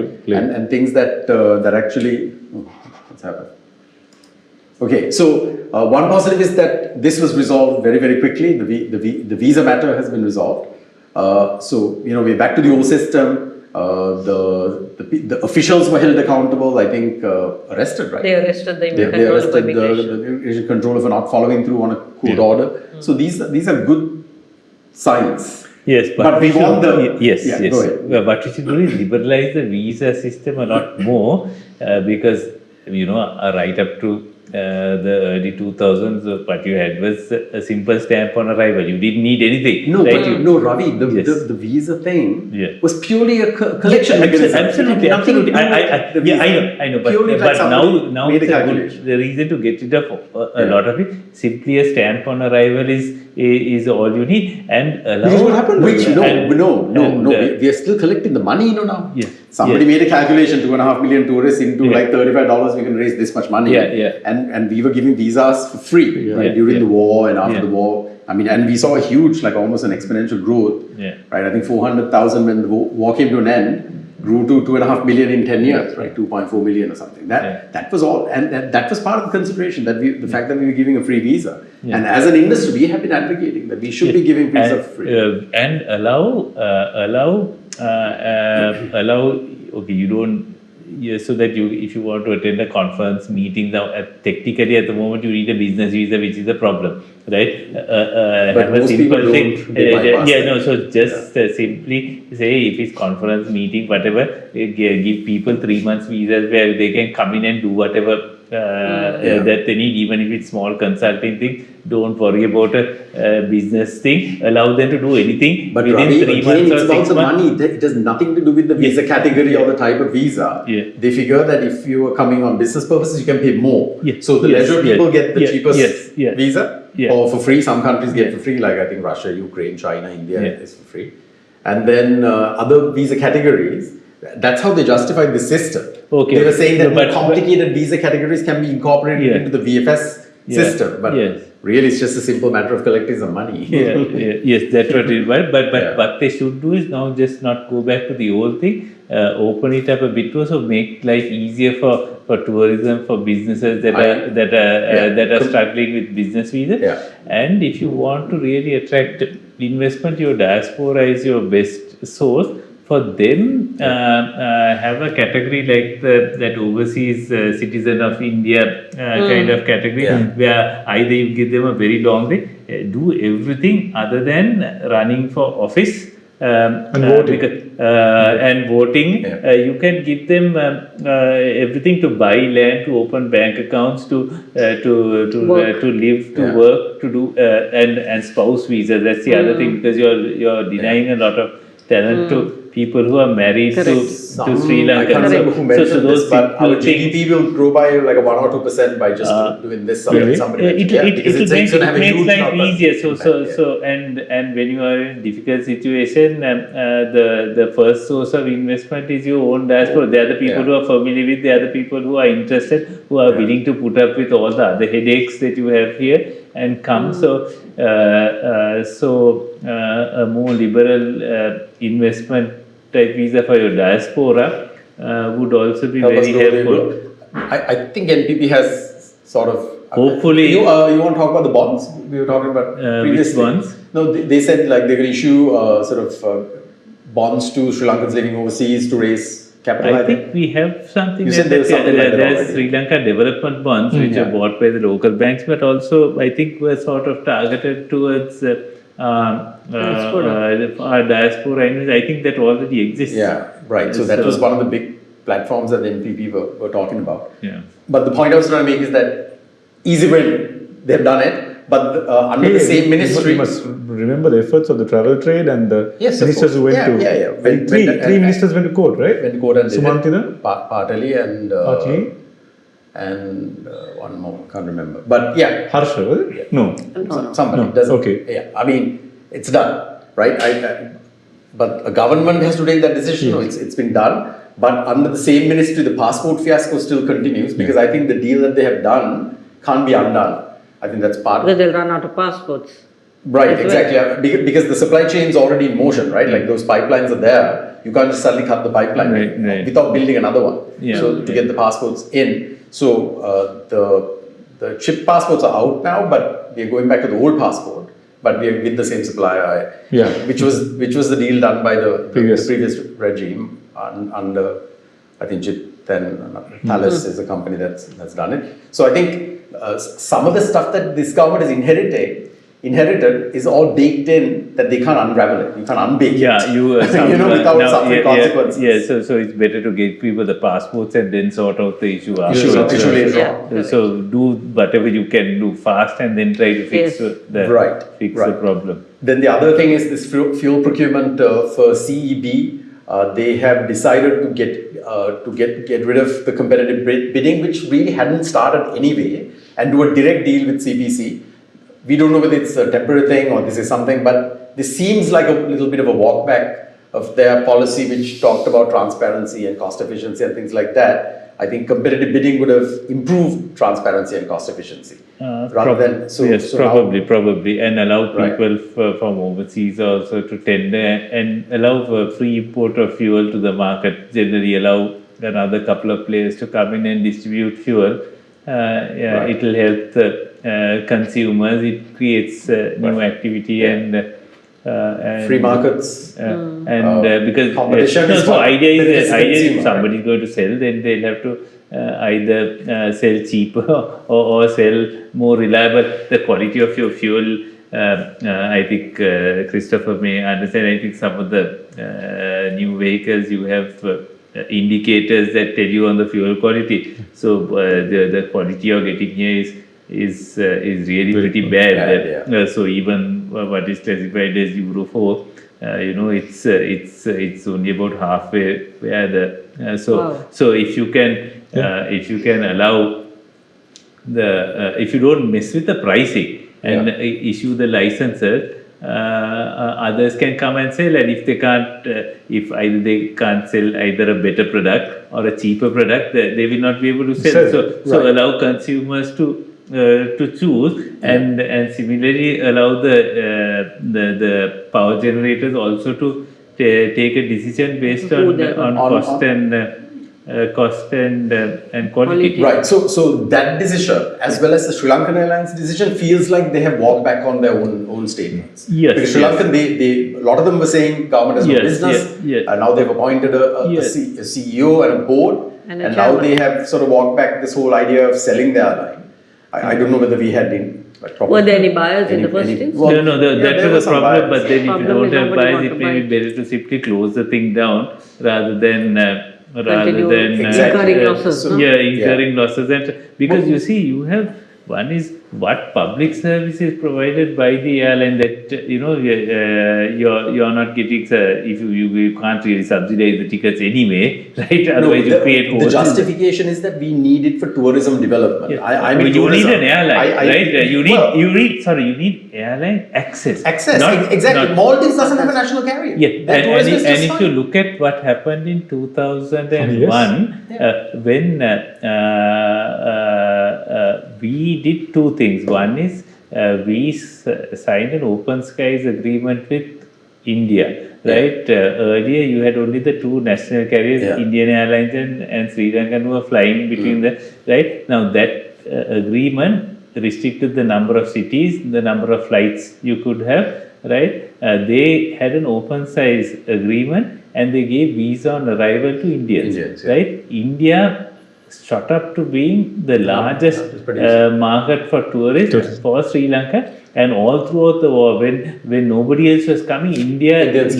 And things that actually, what's happened? Okay, so one positive is that this was resolved very, very quickly. The visa matter has been resolved. So, we're back to the old system. The officials were held accountable, I think, arrested, right? They arrested the They control of arrested immigration. the immigration controller for not following through on a court order. So these are good signs. Yes, But we want yes. go ahead. Well, what we should do is liberalize the visa system a lot more because right up to the early 2000s, what you had was a simple stamp on arrival. You didn't need anything. No, right? but no, Ravi, Yes. the visa thing Yeah. was purely a collection mechanism. Absolutely, It had nothing to absolutely. do with the visa. I know, but Purely like somebody now made a it's a calculation. good reason to get rid of a lot of it. Simply a stamp on arrival is all you need, and allow. Because what happened? Which And- we are still collecting the money, now. Yeah. Somebody Yeah. made a calculation: 2.5 million tourists into like $35, we can raise this much money. Yeah. And we were giving visas for free, right? Yeah. During Yeah. the war and after Yeah. the war. I mean, and we saw a huge, like almost an exponential growth. Yeah. Right. I think 400,000 when the war came to an end. Grew to 2.5 million in 10 years, right? 2.4 million or something. That was all, and that was part of the consideration the fact that we were giving a free visa. Yeah. And as an industry, we have been advocating that we should be giving visa for free. And allow. Okay, you don't. Yeah, so that if you want to attend a conference meeting, now technically at the moment you need a business visa, which is a problem, right? But have a most simple people thing. don't, they bypass that. So just simply say if it's conference meeting, whatever, give people 3 months visas where they can come in and do whatever that they need, even if it's small consulting thing. Don't worry about a business thing. Allow them to do anything But within Ravi, 3 again, months it's or about 6 the months. money. It has nothing to do with the visa category or the type of visa. Yeah. They figure that if you are coming on business purposes, you can pay more. Yeah. So the Yes. leisure Yeah. people get the Yeah. cheapest Yes. Yeah. visa, Yeah. or for free. Some countries get Yeah. for free, like I think Russia, Ukraine, China, India Yeah. is for free. And then other visa categories. That's how they justified the system. Okay. They were saying that No, but- complicated visa categories can be incorporated Yeah. into the VFS Yeah. system. But Yes. really, it's just a simple matter of collecting some money. Yes, that's what it was. But Yeah. what they should do is now just not go back to the old thing, open it up a bit more, so make life easier for tourism, for businesses that are struggling with business visa. Yeah. And if you want to really attract investment, your diaspora is your best source. For them, have a category like that overseas citizen of India kind of category, where either you give them a very long day, do everything other than running for office. And voting. And voting, Yeah. you can give them everything to buy land, to open bank accounts, to live, to Yeah. work, to do and spouse visa. That's the other thing, because you're denying a lot of talent to people who are married to Sri I Lanka. can't remember who mentioned those this, but our simple things- GDP will grow by like a 1 or 2% by just doing this. Really? Somebody it mentioned. Yeah, because makes it's gonna have a makes huge life knock-on easier. impact, yeah. And when you are in a difficult situation, the first source of investment is your own diaspora. They are the people Yeah. who are familiar with. They are the people who are interested, who are willing to put up with all the other headaches that you have here and come. So a more liberal investment type visa for your diaspora would also be Help us very grow the helpful. book. I think NPP has sort of. Hopefully- You want to talk about the bonds we were talking about previously? which bonds? No, they said like they're going to issue bonds to Sri Lankans living overseas to raise capital. I think we have something You like said there was that. something like that There's already. Sri Lanka development bonds which Yeah. are bought by the local banks, but also I think were sort of targeted towards our diaspora. And I think that already exists. Yeah, right. So that was one of the big platforms that the NPP were talking about. Yeah. But the point I was trying to make is that easy win, they've done it, but under the same ministry. You must remember the efforts of the travel trade and the Yes, of ministers who went course. to. Yeah, yeah, yeah. When- three when- ministers went to court, right? When Court and Sumanthina? Partali and Partali? and one more, can't remember. But yeah, Harsha, was it? No. somebody No, doesn't. okay. Yeah, I mean, it's done, right? But a government has to take that decision. No, it's been done. But under the same ministry, the passport fiasco still continues because I think the deal that they have done can't be undone. I think that's part of Because they'll run out of passports. Right, That's exactly. Because the supply chain is already in motion, right? Like those pipelines are there. You can't just suddenly cut the pipeline Right. without building another one. Yeah. So to get the passports in. So the chip passports are out now, but we are going back to the old passport, but we are with the same supplier. Yeah. Which was the deal done by the Previous. previous regime under, I think, Jit then Thales is a company that's done it. So I think some of the stuff that this government has inherited is all baked in that they can't unravel it. You can't unbake it. Yeah, without suffering consequences. So it's better to get people the passports and then sort out the issue Issue afterwards. later Yeah. on. So do whatever you can do fast and then try to fix Yes. the problem. Then the other thing is this fuel procurement for CEB. They have decided to get rid of the competitive bidding, which really hadn't started anyway, and do a direct deal with CPC. We don't know whether it's a temporary thing or this is something, but this seems like a little bit of a walk back of their policy, which talked about transparency and cost efficiency and things like that. I think competitive bidding would have improved transparency and cost efficiency. Probably, and allow Right. people from overseas also to tender and allow free import of fuel to the market. Generally, allow another couple of players to come in and distribute fuel. Right. It will help the consumers. It creates new activity and Free markets. Because competition is so what idea benefits is the if consumer, somebody is going to sell, then they'll have to either sell cheaper or sell more reliable. The quality of your fuel, I think Christopher may understand. I think some of the new vehicles you have indicators that tell you on the fuel quality. So the quality you're getting here is really pretty bad. So even what is classified as Euro 4, it's only about halfway where the so if you can allow if you don't mess with the pricing and issue the licenses, others can come and sell, and if they can't, if either they can't sell either a better product or a cheaper product, they will not be able to sell. So allow consumers to choose, and similarly allow the power generators also to take a decision based on cost and quality. Right. So that decision, as well as the Sri Lankan Airlines decision, feels like they have walked back on their own statements. Yes. Because Sri Lankan, a lot of them were saying government has no business. And now they've appointed a CEO and a board, And and a now chairman. they have sort of walked back this whole idea of selling the airline. I don't know whether we had been. Were there any buyers in the first instance? That there were was the some problem. buyers. But then, if you Problem don't is have nobody buyers, want it to may buy. be better to simply close the thing down rather than Incurring losses. So- no? incurring losses. And because you see, you have one is what public service is provided by the airline that you're not getting. If you can't really subsidize the tickets anyway, right? Otherwise, you create the holes. justification is that we need it for tourism development. Yeah. I'm But in you tourism. need an airline, right? You Well, need airline access. access. Not- Exactly. not- Maldives doesn't have a national carrier. Yeah, Their tourism is and just if you fine. look at what happened in 2001, when we did two things. One is we signed an open skies agreement with India, right? Earlier you had only the two national carriers, Indian Airlines and Sri Lankan, who were flying between the, right? Now that agreement restricted the number of cities, the number of flights you could have, right? They had an open skies agreement and they gave visa on arrival to Indians, right? India shot up to being the largest market for tourists for Sri Lanka, and all throughout the war, when nobody else was coming, Indians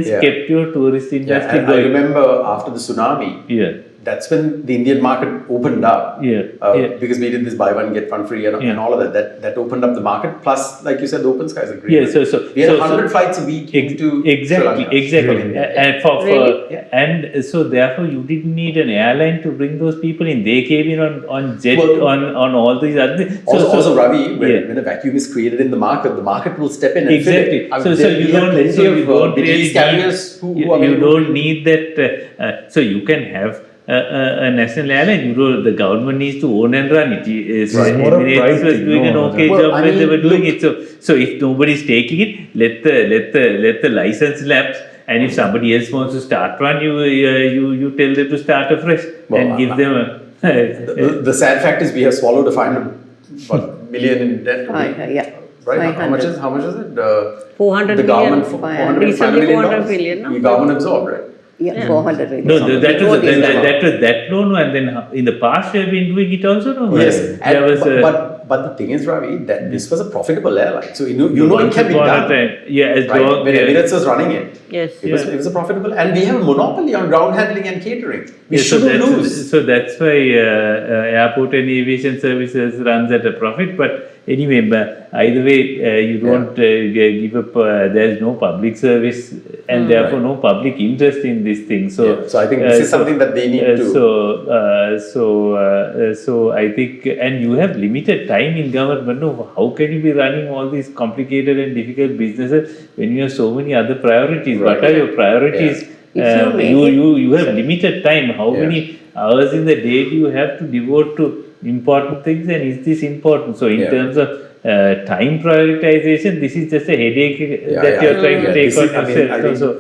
kept your tourist industry I going. remember after the tsunami, that's when the Indian market opened up. Because we did this buy one get one free and all of that. That opened up the market. Plus, like you said, the open skies agreement. We had 100 flights a week into Sri Lanka. Exactly. And so therefore you didn't need an airline to bring those people in. They came in on jet, on all these other things. Also, Ravi, when a vacuum is created in the market will step in and exactly. fill it. So you don't really carriers who are you don't need that. So you can have a national airline. The government needs to own and run it. Emirates was doing an okay job when they were doing it. So if nobody is taking it, let the license lapse. And if somebody else wants to start one, you tell them to start afresh and give them a. The sad fact is we have swallowed a 500 million in debt. Yeah. Right? How much 500. is it? 400 the million. government, 400, Recently 500 400 dollars. million, no? The government absorbed, right? Yeah, 400 million. No, that Before was this time. that loan, and then in the past we have been doing it also. No, Yes, there was but the thing is, Ravi, that this was a profitable airline. So you know it can be upon a done. time. Yeah, as Right? long When Emirates was running it, Yes. it was a profitable, and we have a monopoly on ground handling and catering. We Yeah, shouldn't lose. So that's why airport and aviation services runs at a profit. But anyway, either way, you don't give up. There's no public service, and therefore no public interest in this thing. So, Yeah, so I think this is something that they need to. So I think, and you have limited time in government. No, how can you be running all these complicated and difficult businesses when you have so many other priorities? Right. What are your priorities? If you make You have limited time. How Yeah. many hours in the day do you have to devote to important things, and is this important? So in Yeah. terms of time prioritization, this is just a headache that yeah. you're trying to Yeah, take this on is- I mean, I yourself.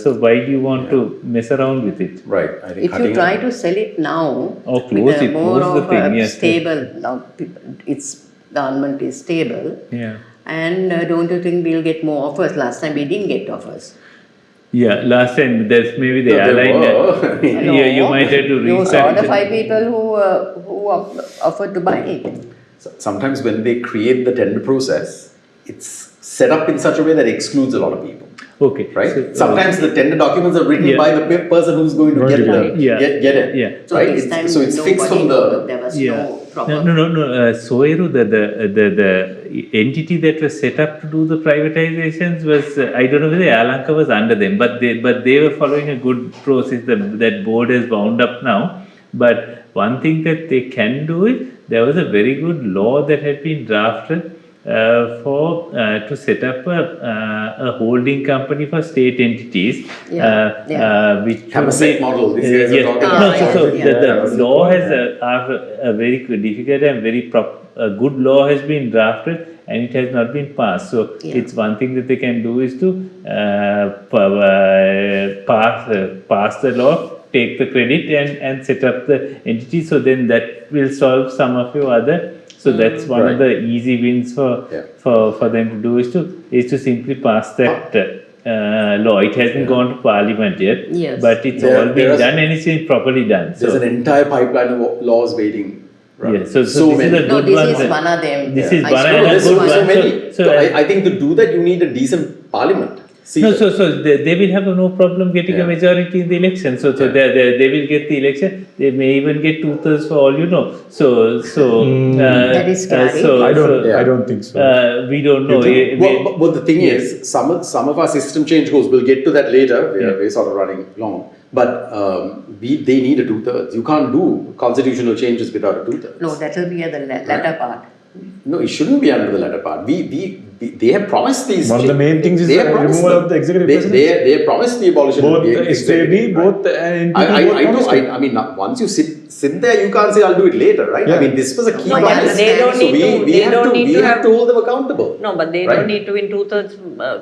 So why do you want to mess around with it? Right. I think If you try to sell it now, Or with close a it, more close the of thing, a yes. stable, now its government is stable, Yeah. and don't you think we'll get more offers? Last time we didn't get offers. Yeah, last time there's maybe the No, there airline. were. Yeah, you might have to You saw the restart. 5 people who offered to buy it. Sometimes when they create the tender process, it's set up in such a way that excludes a lot of people. Okay. Right? So, Sometimes the tender documents are written Yeah. by the person who's going to get the, Yeah. get it. Yeah. So Right? this time So it's fixed from the. there was Yeah. no proper. No. Soeru, the entity that was set up to do the privatizations was I don't know whether Air Lanka was under them, but they were following a good process. That board has wound up now. But one thing that they can do is there was a very good law that had been drafted to set up a holding company for state entities, which Temasek model. These guys are yes. talking No, about. so Yeah. the law has a very difficult and very a good law has been drafted, and it has not been passed. So it's one thing that they can do is to pass the law, take the credit, and set up the entity. So then that will solve some of your other. So that's one of the easy wins for them to do is to simply pass that law. It hasn't gone to parliament yet, Yes. but it's There- all there been are- done and it's been properly done. There's an entire pipeline of laws waiting. Right? Yeah, so so this many. is a No, good this one. is one of them. This is I one saw and a There's good so one. many. So, So I think to do that you need a decent parliament. See, no, so they will have no problem getting a majority in the election. So they will get the election. They may even get 2/3 for all you know. That is scary. I don't think so. We don't know. Well, the thing is, some of our system change goals. We'll get to that later. We're sort of running long, but they need a 2/3. You can't do constitutional changes without a 2/3. No, that will be at the latter part. No, it shouldn't be under the latter part. They have promised these. One of the main things is they the have promised removal them. of the executive They presidency. have promised the abolition Both of the the SJB, executive, right? both the NPP, I both know. promised it. I mean, once you sit there, you can't say I'll do it later, right? I Yeah. mean, this was a key No, but promise. they don't So need to- we they have don't to need we to have have- to hold them accountable. No, but they Right. don't need to win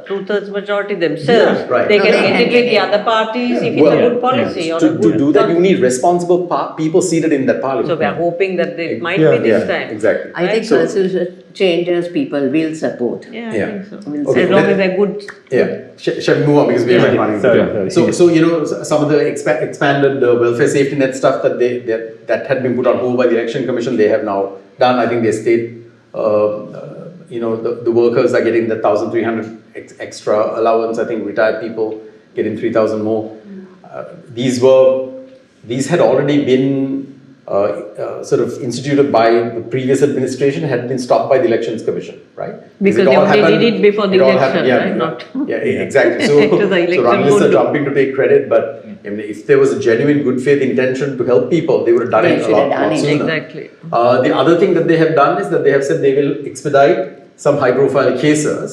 two-thirds majority themselves. Yeah, right. They No, can they get can it with get the it. other parties if it's Well, a good policy or a To good. do that, you need responsible people seated in that parliament. So we are hoping that it might Yeah, be this yeah, time. exactly. I think So- constitution changes people will support. Yeah, I Yeah. think so. Okay, As long let- as they're good. Yeah, shall we move on because we are running. Sorry. So you know some of the expanded welfare safety net stuff that had been put on hold by the election commission, they have now done. I think they state, the workers are getting the 1,300 extra allowance. I think retired people getting 3,000 more. These had already been sort of instituted by the previous administration, had been stopped by the elections commission, right? Because it all they happened- did it before the it all election, happened- right? Not- exactly. So, To the election journalists are board. jumping to take credit, but I mean, if there was a genuine good faith intention to help people, they would have done They it a should lot, have done lot it. sooner. Exactly. The other thing that they have done is that they have said they will expedite some high-profile cases.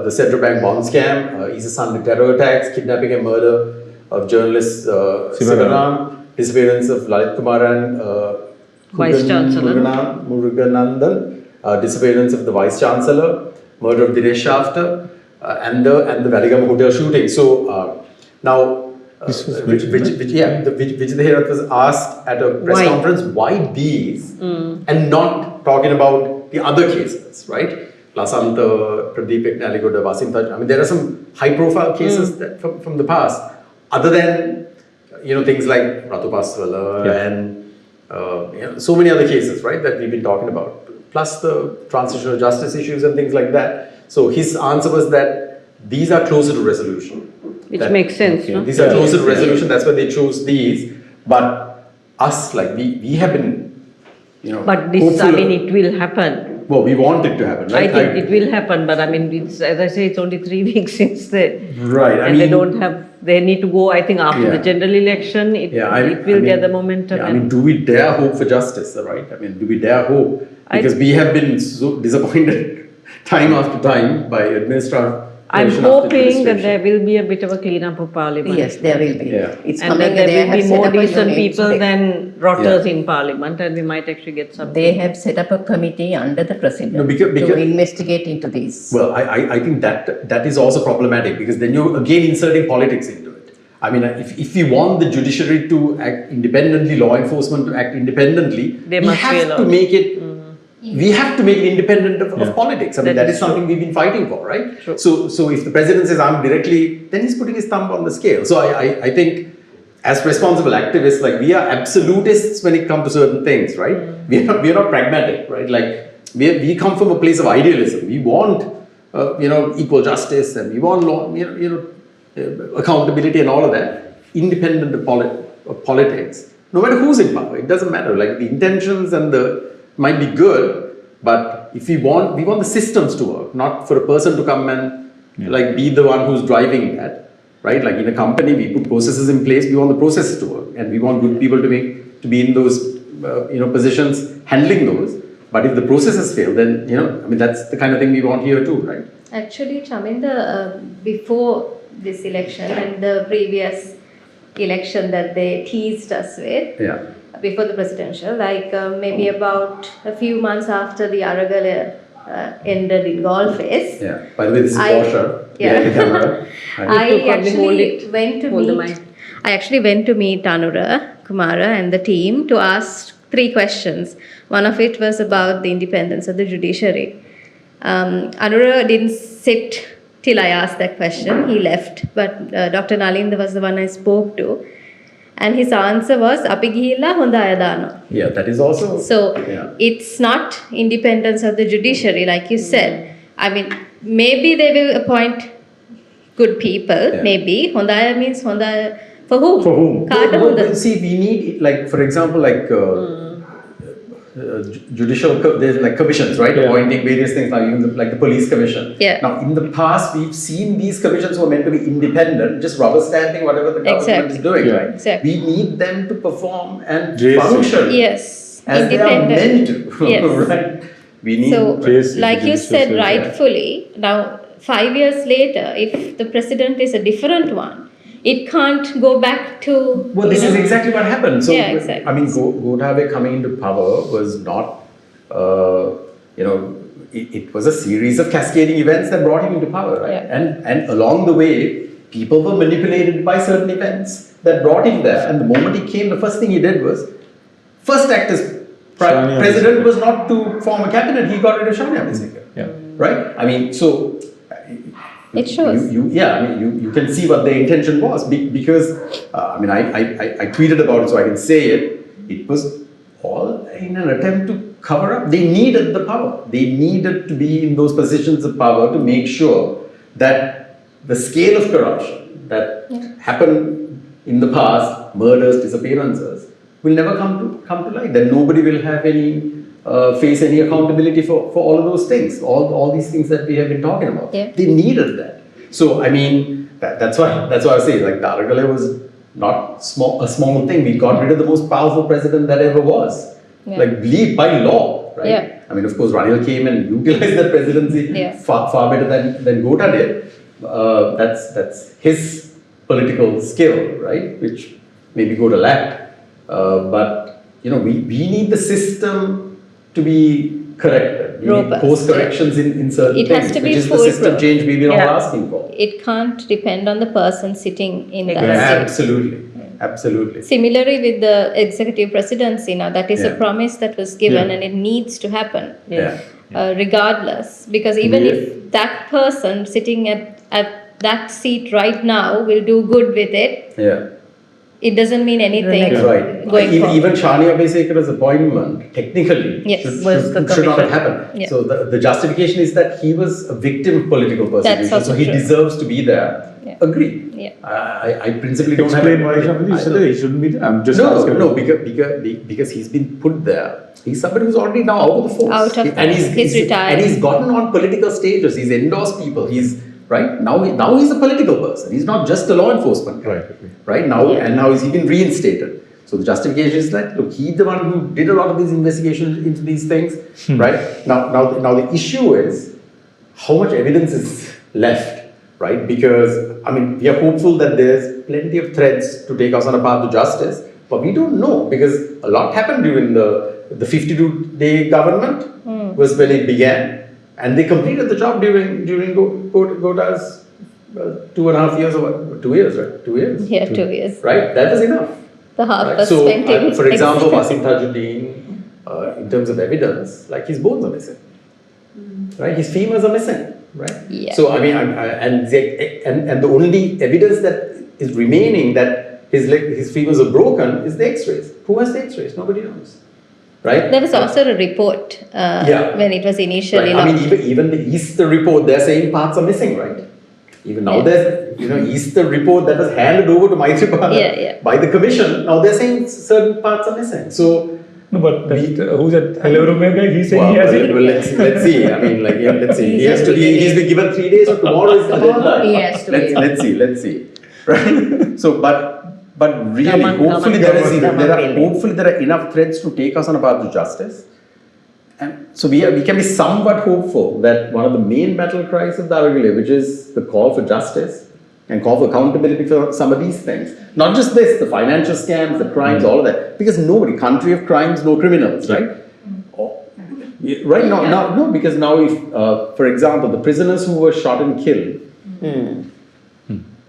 The Central Bank bond scam, Isa Sunday terror attacks, kidnapping and murder of journalist Sivaram, disappearance of Lalit Kumar and Vice Chancellor. Muruganandan, disappearance of the Vice Chancellor, murder of Dinesh Shafter, and the Valigam Hotel shooting. So now Vijay Herath was asked at a press Why? conference, why these and not talking about the other cases, right? Lasantha, Pradeep Naligoda, Wasim Taj. I mean, there are some high-profile cases that from the past, other than things like Ratu Paswala and so many other cases, right, that we've been talking about, plus the transitional justice issues and things like that. So his answer was that these are closer to resolution. Which makes sense, no? These are closer to resolution. That's why they chose these. But us, like we have been, But this, I mean, it will happen. Well, we want it to happen, right? I think it will happen, but I mean, it's, as I say, it's only 3 weeks since Right. And they don't have, they need to go, I think, after the general election, it will gather momentum. Yeah, I mean, do we dare hope for justice, right? I mean, do we dare hope? Because we have been so disappointed time after time by administration. I'm hoping that there will be a bit of a clean-up of parliament. Yes, there will be. Yeah. It's And coming. that They there will have be set more up a decent unit. people than rotters in parliament, and we might actually get some. They have set up a committee under the president No, because- to investigate into this. Well, I think that is also problematic because then you're again inserting politics into it. I mean, if we want the judiciary to act independently, law enforcement to act independently, They we must be have to allowed. make it. We have to make it independent of politics. I mean, That that is is something we've been fighting for, right? True. So if the president says I'm directly, then he's putting his thumb on the scale. So I think as responsible activists, like we are absolutists when it comes to certain things, right? We are not pragmatic, right? Like we come from a place of idealism. We want equal justice and we want law, accountability and all of that, independent of politics. No matter who's in power, it doesn't matter. Like the intentions and might be good, but if we want the systems to work, not for a person to come and like be the one who's driving that, right? Like in a company, we put processes in place. We want the processes to work, and we want good people to be in those positions handling those. But if the processes fail, then I mean that's the kind of thing we want here too, right? Actually, Chaminda, before this election and the previous election that they teased us with, before the presidential, like maybe about a few months after the Aragale ended in Golface. Yeah. By the way, this is Porsche. Yeah. The camera. I actually went to meet Hold Anura Kumara and the team to ask 3 questions. One of it was about the independence of the judiciary. Anura didn't sit till I asked that question. He left, but Dr. Nalinda was the one I spoke to. And his answer was, "Api gihilla honda aya dano." Yeah, that is also. So it's not independence of the judiciary, like you said. I mean, maybe they will appoint good people. Maybe hondaya means hondaya for whom? For whom? Kaata honda. See, we need like, for example, like judicial. There's like commissions, right? Appointing various things, like even like the police commission. Yeah. Now, in the past, we've seen these commissions who are meant to be independent, just rubber stamping whatever the government is doing, right? Exactly. We need them to perform and JC. function Yes. as they are meant to, Yes. right? We need. So, JC, like you judicial said service, rightfully, now 5 years later, if the president is a different one, it can't go back to. Well, this is exactly what happened. So, Yeah, exactly. I mean, Godave coming into power was not, it was a series of cascading events that brought him into power, right? Yeah. And along the way, people were manipulated by certain events that brought him there. And the moment he came, the first thing he did was, first act as Shania president Abhisekar. was not to form a cabinet. He got rid of Shania Abhisekar. Yeah. Right? I mean, so. It shows. You can see what their intention was because, I mean, I tweeted about it so I can say it. It was all in an attempt to cover up. They needed the power. They needed to be in those positions of power to make sure that the scale of corruption that happened in the past, murders, disappearances, will never come to light. Then nobody will have any face any accountability for all of those things, all these things that we have been talking about. Yeah. They needed that. So I mean, that's why I say like Daragale was not a small thing. We got rid of the most powerful president that ever was, like believed by law, right? Yeah. I mean, of course, Ranil came and utilized that presidency far better than Gota did. That's his political skill, right? Which maybe Gota lacked. But we need the system to be corrected. We need Robust. course corrections in certain It things, has to be which is the foolproof. system change we've been all Yeah. asking for. It can't depend on the person sitting in that Exactly. seat. Absolutely. Similarly, with the executive presidency now, that is a Yeah. promise that was given Yeah. and it needs to happen. Yeah. Regardless, because even Yeah. if that person sitting at that seat right now will do good with it, Yeah. it doesn't mean anything You're right. going forward. Even Shani Abhisekara's appointment, technically, Yes. Was the should not have commission. happened. Yeah. So the justification is that he was a victim of political persecution, also so he true. deserves to be there. Yeah. Agree. Yeah. I principally don't Explain have. why Shambhaji said that he shouldn't be there. I'm just No, asking. no, because he's been put there. He's somebody who's already now out of the force. Out of and force. He's retired. And he's gotten on political stages. He's endorsed people. He's right now he's a political person. He's not just a law enforcement guy. Right, okay. Right now, and now he's been reinstated. So the justification is that look, he's the one who did a lot of these investigations into these things. Right now the issue is how much evidence is left. Right, because I mean we are hopeful that there's plenty of threads to take us on a path to justice, but we don't know because a lot happened during the 52-day government was when it began, and they completed the job during Gota's 2.5 years or what? 2 years, right? 2 years. Yeah, 2 years. Right, that was enough. The half Right? was So, spent in for example, execution. Wasim Tajuddin, in terms of evidence, like his bones are missing, right? His femurs are missing, right? Yeah. So I mean, and the only evidence that is remaining that his femurs are broken is the X-rays. Who has the X-rays? Nobody knows, right? There was also a report Yeah. when it was initially Right. I mean, launched. even the Easter report, they're saying parts are missing, right? Even now, Yeah. there's Easter report that was handed over to Maitripala Yeah. by the commission. Now they're saying certain parts are missing. So. No, but who's that Hello guy? He's saying Well, he has well, it. well, let's see. I mean, like, yeah, let's see. He's been given 3 days, so tomorrow is the deadline. He has to wait. Let's see. Right? So, but really, hopefully there are enough threads to take us on a path to justice. And so we can be somewhat hopeful that one of the main battle cries of Dharawale, which is the call for justice and call for accountability for some of these things. Not just this, the financial scams, the crimes, all of that. Because nobody, country of crimes, no criminals, right? Right now, no, because now if, for example, the prisoners who were shot and killed,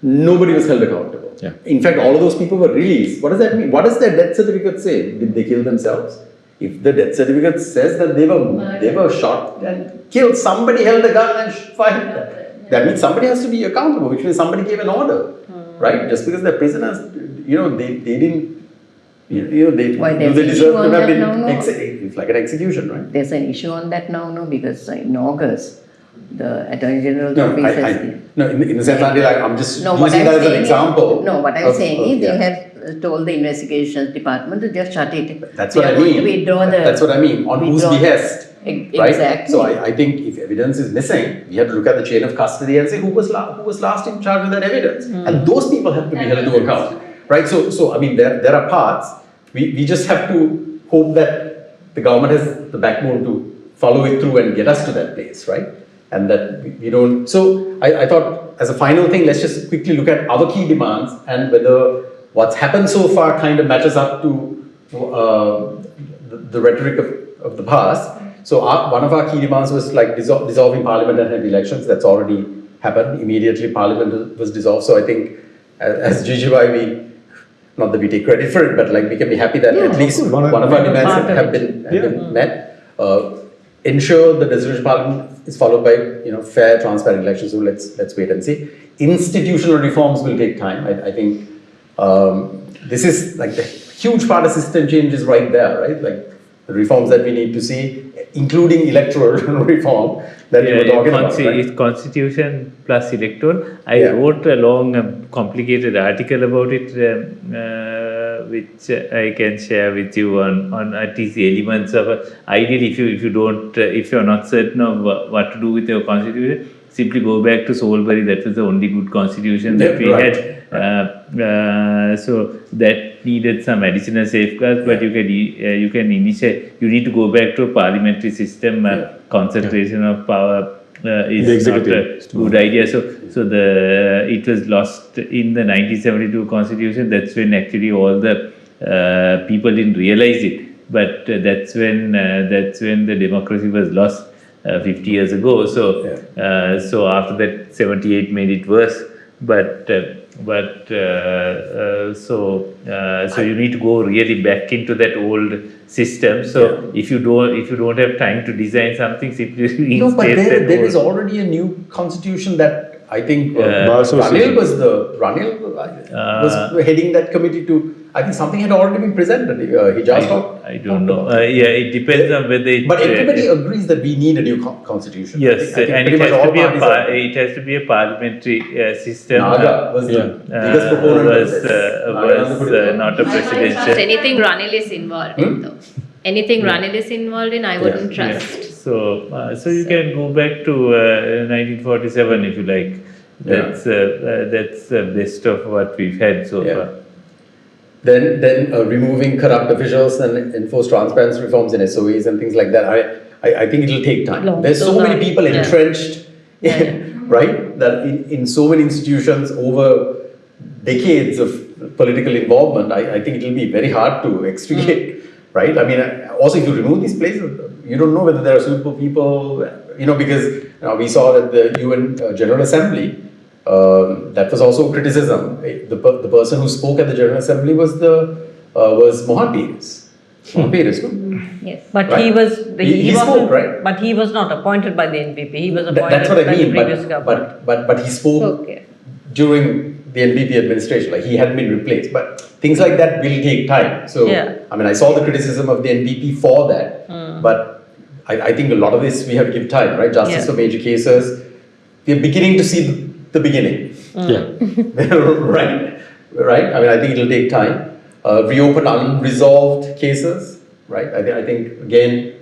nobody was held accountable. Yeah. In fact, all of those people were released. What does that mean? What does their death certificate say? Did they kill themselves? If the death certificate says that they were shot and killed, somebody held a gun and fired them. That means somebody has to be accountable, which means somebody gave an order, right? Just because they're prisoners, they didn't, Why, they there's an deserve issue to on have that been, now, no? it's like an execution, right? There's an issue on that now, no? Because in August, the Attorney General's No, office has... in the sense that I'm just No, what using I'm that as an saying example. is, no, what I'm of- saying of- is they yeah. have told the investigations department to just shut it. That's They what are I going to mean. withdraw the... That's what I mean. On whose withdraw- behest, right? Exactly. So I think if evidence is missing, we have to look at the chain of custody and say who was last in charge with that evidence, and those people have to be held to account, right? So I mean, there are parts. We just have to hope that the government has the backbone to follow it through and get us to that place, right? And that we don't. So I thought, as a final thing, let's just quickly look at our key demands and whether what's happened so far kind of matches up to the rhetoric of the past. So one of our key demands was like dissolving parliament and have elections. That's already happened. Immediately parliament was dissolved. So I think as GGY, not that we take credit for it, but like we can be happy that at least one of our demands have been met. Ensure the dissolution parliament is followed by fair, transparent elections. So let's wait and see. Institutional reforms will take time. I think this is like the huge part of system change is right there, right? Like the reforms that we need to see, including electoral reform that we were talking about. Right? It's constitution plus electoral. I wrote a long, complicated article about it, which I can share with you on at least the elements of. Ideally, if you're not certain of what to do with your constitution, simply go back to Solbury. That was the only good constitution that we had. So that needed some additional safeguards, but you can initiate. You need to go back to a parliamentary system. Concentration of power is not a good idea. So it was lost in the 1972 constitution. That's when actually all the people didn't realize it. But that's when the democracy was lost. 50 years ago. So, so after that, 78 made it worse. So you need to go really back into that old system. So if you don't have time to design something, simply reinstate No, but that there old. is already a new constitution that I think Bar Ranil Association. was heading that committee to. I think something had already been presented. He just I don't know. Yeah, it depends on whether it. But everybody agrees that we need a new constitution. Yes, I think and pretty it much has, all to be parties are- it has to be a parliamentary system. Naga was the biggest proponent of this. Was not a I might trust presidential. anything Ranil is involved in, though. Anything Ranil is involved in, I wouldn't Yeah. trust. So you can go back to 1947 if you like. That's the best of what we've had so far. Then removing corrupt officials and enforce transparency reforms in SOEs and things like that. I think it'll take time. Long. There's so Those many are- people entrenched, right? That in so many institutions over decades of political involvement, I think it'll be very hard to extricate, right? I mean, also if you remove these places, you don't know whether there are suitable people, because we saw that the UN General Assembly. That was also criticism. The person who spoke at the General Assembly was Mohan Pires. Mohan Pires, no? Yes. But Right. he was He wasn't- spoke, right? But he was not appointed by the NPP. He was appointed That's what I by the mean. previous government. But he spoke Okay. during the NPP administration. Like he hadn't been replaced. But things like that will take time. So I mean, I saw the criticism of the NPP for that. But I think a lot of this we have to give time, right? Justice for major cases. We're beginning to see the beginning. right? I mean, I think it'll take time. Reopen unresolved cases, right? I think, again,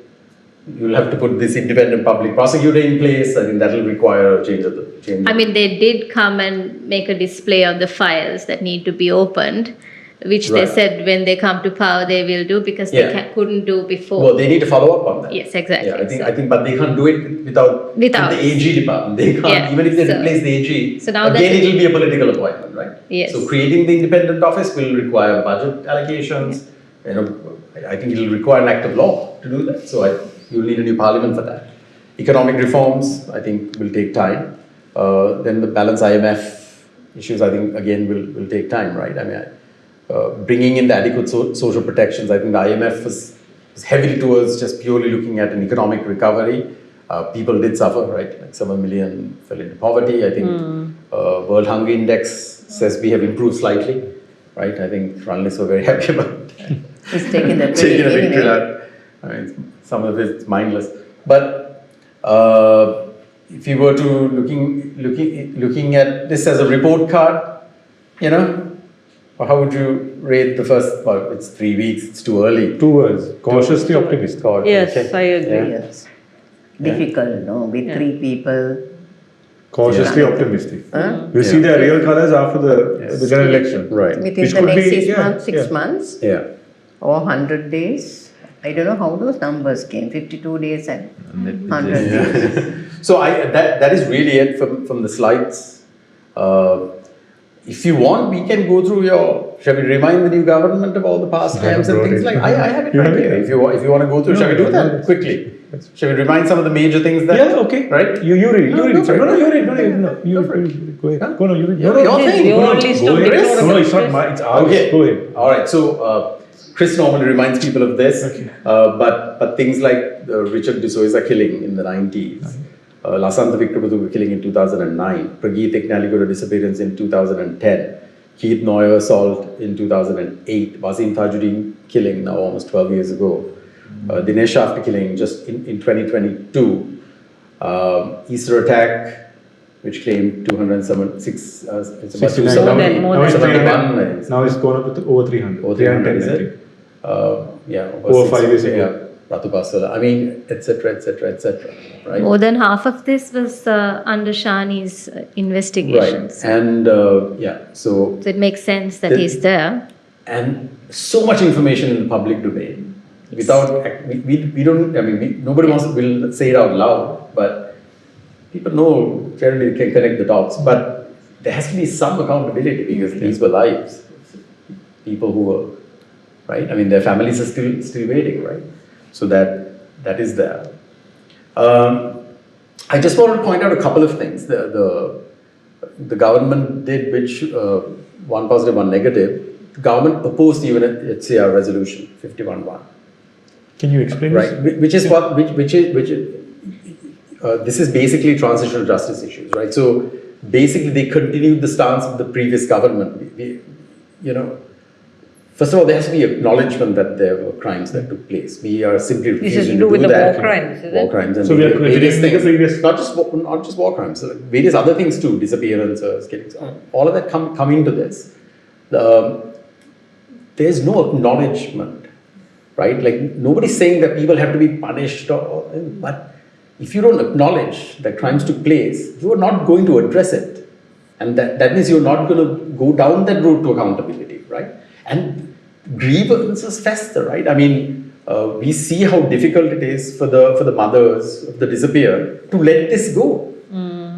you'll have to put this independent public prosecutor in place. I think that'll require a change of the change. I mean, they did come and make a display of the files that need to be opened, which they said when they come to power they will do because they couldn't do before. Well, they need to follow up on that. Yes, exactly. I think, but they can't do it without the AG department. They can't, even if they replace the AG. So now again, it'll be a political appointment, right? Yes. So creating the independent office will require budget allocations. I think it'll require an act of law to do that. So you'll need a new parliament for that. Economic reforms, I think, will take time. Then the balance IMF issues, I think, again, will take time, right? I mean, bringing in the adequate social protections. I think the IMF was heavily towards just purely looking at an economic recovery. People did suffer, right? Like 7 million fell into poverty. I think World Hunger Index says we have improved slightly, right? I think journalists were very happy about that. He's taking that Taking a anyway. victory lap. I mean, some of it's mindless. But if you were to looking at this as a report card, how would you rate the first? Well, it's 3 weeks. It's too early. 2 words. Cautiously optimistic. Yes, I agree. Yes. Difficult, no? With 3 people. Cautiously optimistic. Huh? We'll see their real colors after the general election. Right. Within Which the could next be- 6 months Yeah. or 100 days. I don't know how those numbers came. 52 days and 100 days. So that is really it from the slides. If you want, we can go through shall we remind the new government of all the past scams and things like I have it right here. If you want to go through, shall we do that quickly? Shall we remind some of the major things that? Yeah, okay. Right? You read. No, You go read. for it. No, you read. No, you Go for it. go ahead. Huh? Go on, you read. Your thing. Your No, list go of ahead. deplorables. No, it's not mine. It's ours. Okay. Go ahead. All right. So Chris normally reminds people of this, but things like the Richard de Souza killing in the 90s, Lasantha Vikramathuga killing in 2009, Prageet Eknaligoda disappearance in 2010, Keith Noyer assault in 2008, Wasim Tajuddin killing now almost 12 years ago, Dinesh After killing just in 2022, Easter attack, which claimed 276, it's about 270, More than 71, I think. Now it's gone up to over 300. Over 300, is 310, I think. it? Yeah. Over 5 years ago. Yeah. Ratu Basala. I mean, etc., right? More than half of this was under Shani's investigations. Right. And so So it makes sense that The- he's there. and so much information in the public domain without we don't. I mean, nobody will say it out loud, but people know generally can connect the dots. But there has to be some accountability because these were lives, people who were right. I mean, their families are still waiting, right? So that is there. I just wanted to point out a couple of things. The government did, which one positive, one negative. The government opposed the UNHCR resolution 51-1. Can you explain Right, this? which is what, which is this is basically transitional justice issues, right? So basically, they continued the stance of the previous government. First of all, there has to be acknowledgement that there were crimes that took place. We are simply This is refusing to do to with do the that. war crimes, is War it? crimes and So we are various continuing things. the previous- Not just war crimes, so various other things too, disappearances, killings. All of that come into this. There's no acknowledgement, right? Like nobody's saying that people have to be punished, but if you don't acknowledge that crimes took place, you are not going to address it, and that means you're not going to go down that road to accountability, right? And grievances fester, right? I mean, we see how difficult it is for the mothers of the disappeared to let this go,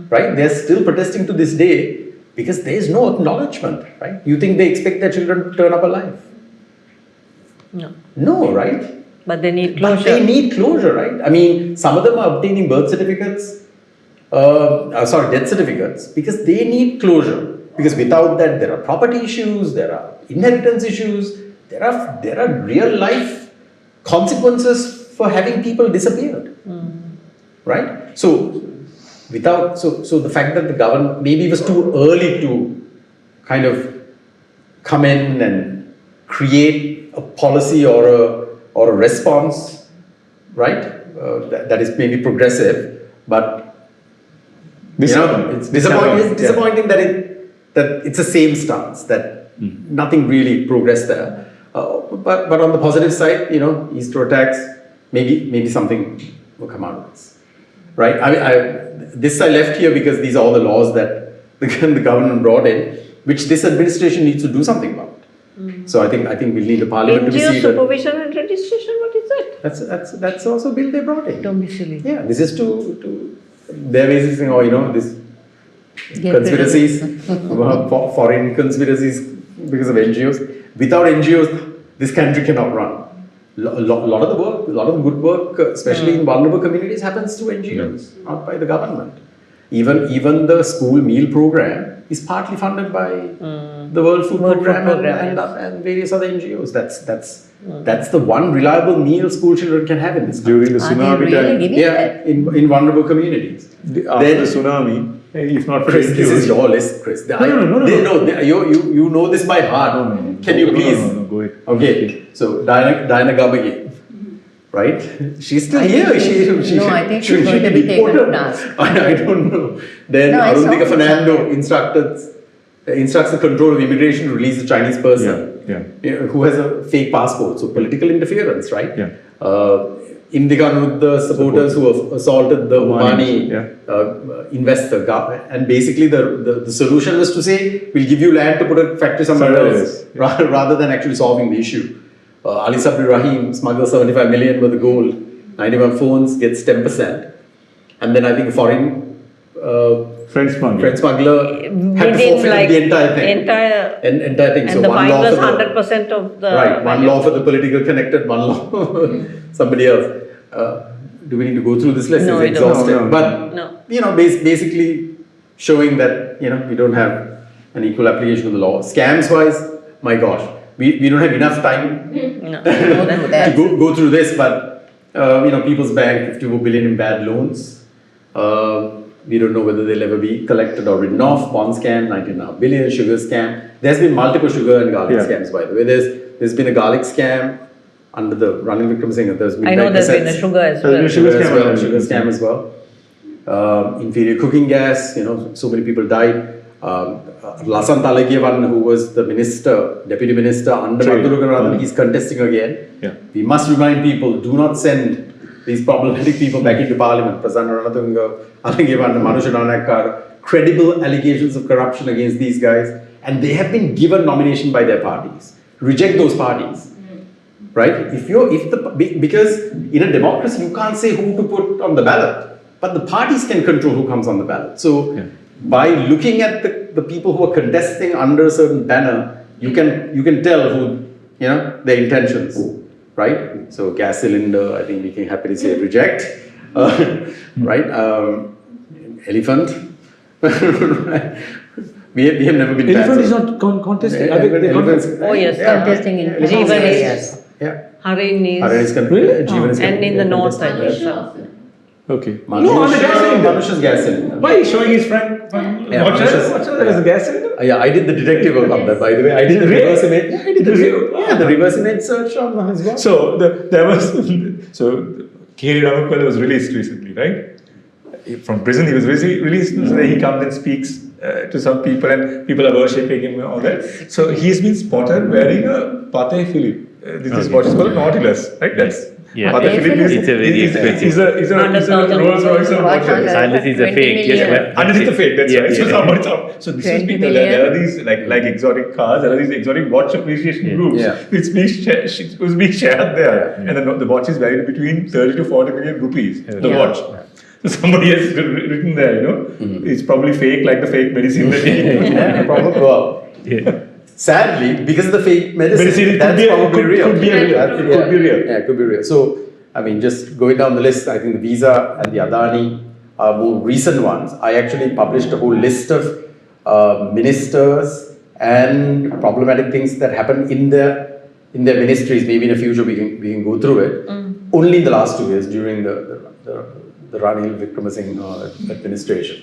right? They're still protesting to this day because there is no acknowledgement, right? You think they expect their children to turn up alive? No. No, right? But they need But closure. they need closure, right? I mean, some of them are obtaining birth certificates, death certificates, because they need closure. Because without that, there are property issues, there are inheritance issues, there are real life consequences for having people disappeared, right? So the fact that the government maybe it was too early to kind of come in and create a policy or a response, right? That is maybe progressive, but it's disappointing that it's the same stance, that nothing really progressed there. But on the positive side, Easter attacks, maybe something will come out of this, right? I left here because these are all the laws that the government brought in, which this administration needs to do something about. So I think we need a parliament to be NGO seated. supervision and registration, what is that? That's also a bill they brought in. Don't be silly. Yeah, this is to they're basically saying, this Get rid of conspiracies, foreign conspiracies because of NGOs. Without NGOs, this country cannot run. A lot of the work, a lot of the good work, especially in vulnerable communities, happens through NGOs, not by the government. Even the school meal program is partly funded by the World Food Program and various other NGOs. That's the one reliable meal school children can have in this country. During the Are they tsunami really time, giving that? in vulnerable communities. after the tsunami, if not for Chris, NGOs, this is your list, Chris. No. You know this by heart. No. Can you please? No, go ahead. Okay, so Diana Gabagi, right? She's still here. I think she's going to be taken to task. I don't know. Then No, I saw Arundhika it. Fernando instructs the control of immigration to release the Chinese person who has a fake passport. So political interference, right? Yeah. Indika Nudda supporters who have assaulted the Omani investor. And basically the solution was to say, we'll give you land to put a factory somewhere else, rather than actually solving the issue. Ali Sabri Rahim smuggles 75 million worth of gold, 91 phones, gets 10%. And then I think foreign friend smuggler had to Within, forfeit like, the entire thing. entire thing. And So the one fine law was for the 100% of the right, one value. law for the political connected, one law somebody else. Do we need to go through this list? No, It's we don't. exhaustive. No. But basically showing that we don't have an equal application of the law. Scams wise, my gosh, we don't have enough time No. to go through this. But People's Bank, 54 billion in bad loans. We don't know whether they'll ever be collected or written off. Bond scam, 19.5 billion. Sugar scam. There's been multiple sugar and garlic scams, by the way. There's been a garlic scam under the Ranil Wickremesinghe. There's been I know there's been a sugar as well. There's been sugar scam as well. Inferior cooking gas. So many people died. Lasan Talagiyavan, who was the deputy minister under Madhurangan, he's contesting again. Yeah. We must remind people: do not send these problematic people back into parliament. Prasanna Ranatunga, Alagiyavan, Manusha Nanakar, credible allegations of corruption against these guys, and they have been given nomination by their parties. Reject those parties. Right? Because in a democracy you can't say who to put on the ballot, but the parties can control who comes on the ballot. So by looking at the people who are contesting under a certain banner, you can tell who their intentions, right? So gas cylinder, I think we can happily say reject. right? Elephant. we have never been. Elephant is not contesting. Elephants. Oh yes, Contesting in Jeevan areas. is, Yeah. Harin is, Harin is Jeevan is and in the north I think so. Okay. Manush, No, on the gas cylinder. Manush's gas cylinder. Why is showing his friend? Yeah, Watch Manush's- that as a gas cylinder? Yeah, I did the detective work on that, by the way. I did the Really? reverse image. Yeah, I did the reverse image search on his watch. So K. Ramakwal was released recently, right? From prison, he was released. So then he comes and speaks to some people, and people are worshipping him and all that. So he's been spotted wearing a Patek Philippe. This watch is called a Nautilus, right? That's Yeah. Patek Philippe is It's a very expensive. Is a Rolls Royce of watches. Unless it's a 20 fake. million. But Underneath the fake, that's yeah, right. So yeah. somebody's out. So this is 20 there are these like exotic cars, there are these exotic watch appreciation groups. Yeah. Which was being shared there, and the watch is valued between 30 to 40 million rupees. The Yeah. watch. So somebody has written there, it's probably fake, like the fake medicine that Yeah, probably. Well, Yeah. sadly, because of the fake medicine, Medicine, it that's could be probably real. could be real. That- It could be real. Yeah, it could be real. So, I mean, just going down the list, I think the Visa and the Adani are more recent ones. I actually published a whole list of ministers and problematic things that happened in their ministries. Maybe in the future we can go through it. Only in the last 2 years during the Ranil Wickremesinghe administration.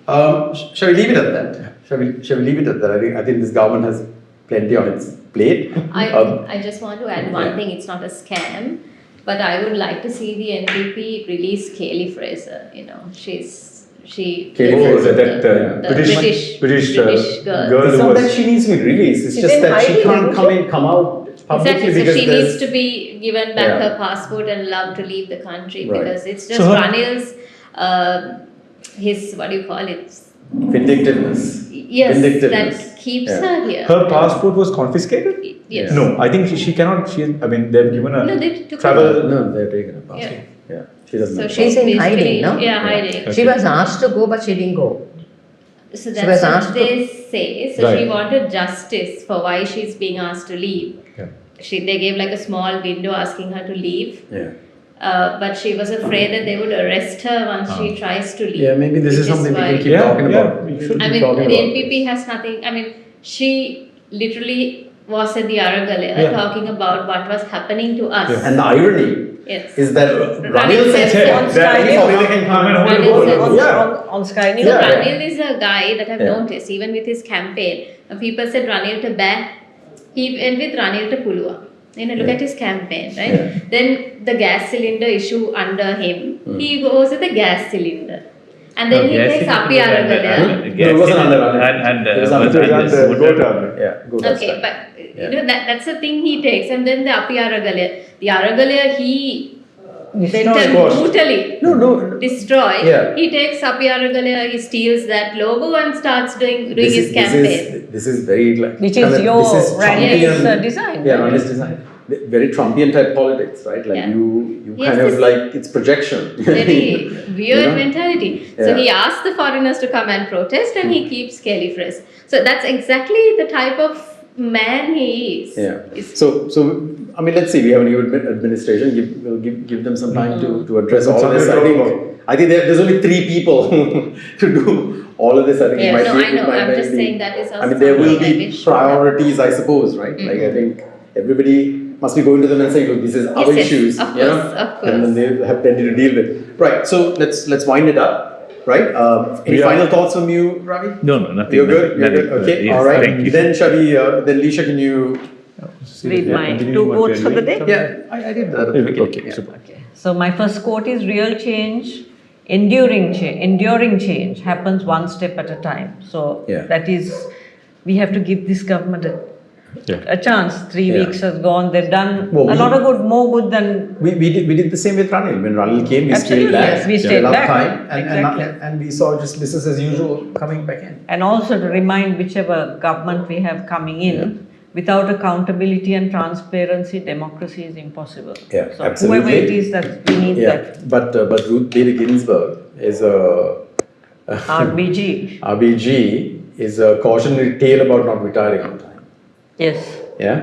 Shall we leave it at that? Shall we leave it at that? I think this government has plenty on its plate. I just want to add one thing. It's not a scam, but I would like to see the NPP release Kaylee Fraser. She Kaylee Fraser, the British girl. It's not that she needs to be released. It's She's just in that she hiding, can't come out publicly Exactly. So because she there's needs to be given back Yeah. her passport and allowed to leave the country Right. because it's just So her- Ranil's his what do you call it? vindictiveness. Yes, Vindictiveness. that keeps Yeah. her here. Her passport was confiscated? Yes. No, I think she cannot. They've given her No, they took travel. No, they're taking a passport. Yeah. She doesn't So have She's in basically- hiding, no? Yeah, hiding. Okay. She was asked to go, but she didn't go. So was that's what asked to- they say. So she Right. wanted justice for why she's being asked to leave. Yeah. They gave like a small window asking her to leave. Yeah. But she was afraid that they would arrest her once she tries to leave. Yeah, maybe this is which something we why- can keep Yeah, talking yeah, about. we should I keep mean, talking the about NPP has nothing. I mean, she literally was at the Aragale Yeah. talking about what was happening to us. And the irony Yes. is that Ranil Ranil said said on Sky that News. they can come and hold Ranil the said- phone. Yeah. on Sky So News. Yeah. Ranil is a guy that I've Yeah. noticed, even with his campaign, and people said Ranil to back, he went with Ranil to Pulua. Look Yeah. at his campaign, right? Yeah. Then the gas cylinder issue under him, he goes with the gas cylinder. And then he takes Api Aragale. No, it wasn't under Ranil. And It was was under under And, Sudan. Yeah, go that Okay, side. but Yeah. that's the thing he takes. And then the Api Aragale. The Aragale he went and squashed. brutally No. destroyed. Yeah. He takes Api Aragale, he steals that logo and starts doing his campaign. This is very like Which is your Ranil's, Trumpian- design, Yeah, right? Ranil's design. Very Trumpian type politics, right? Like Yeah. you Yes, kind of this- like it's projection. Very weird know? mentality. So Yeah. he asked the foreigners to come and protest, and he keeps Kelly Fresh. So that's exactly the type of man he is. Yeah. It's- So I mean, let's see. We have a new administration. We'll give them some time to address all of Something this. to talk about. I think there's only 3 people to do all of this. I think it Yeah, might no, be. I know. It might I'm just be- saying that is I mean, there will something I be wish- priorities, I suppose, right? Like I think everybody must be going to them and saying, "Look, this is our yes, issues," of you know, course, of course. and then they have plenty to deal with. Right. So let's wind it up. Right. Any Yeah. final thoughts from you, Ravi? No, nothing. You're good. You're nothing, good. Okay. yes, All right. Thank you. Then shall we? Then Lisha, can you? Read my Continuing 2 what we quotes are for the doing. day. Yeah, I did that. At the beginning. Okay, Yeah. super. Okay. So my first quote is real change, enduring change happens one step at a time. So Yeah. that is, we have to give this government a chance. 3 Yeah. weeks has gone. They've done Well, a lot of good, more good than We did the same with Ranil. When Ranil came, we stayed Absolutely, back. yes, we stayed enough back. time, Exactly. and we saw just business as usual coming back in. and also to remind whichever government we have coming in, without accountability and transparency, democracy is impossible. Yeah, so absolutely. whoever it is that we need Yeah, that but Ruth Bader Ginsburg is a RBG. RBG is a cautionary tale about not retiring on time. Yes. Yeah,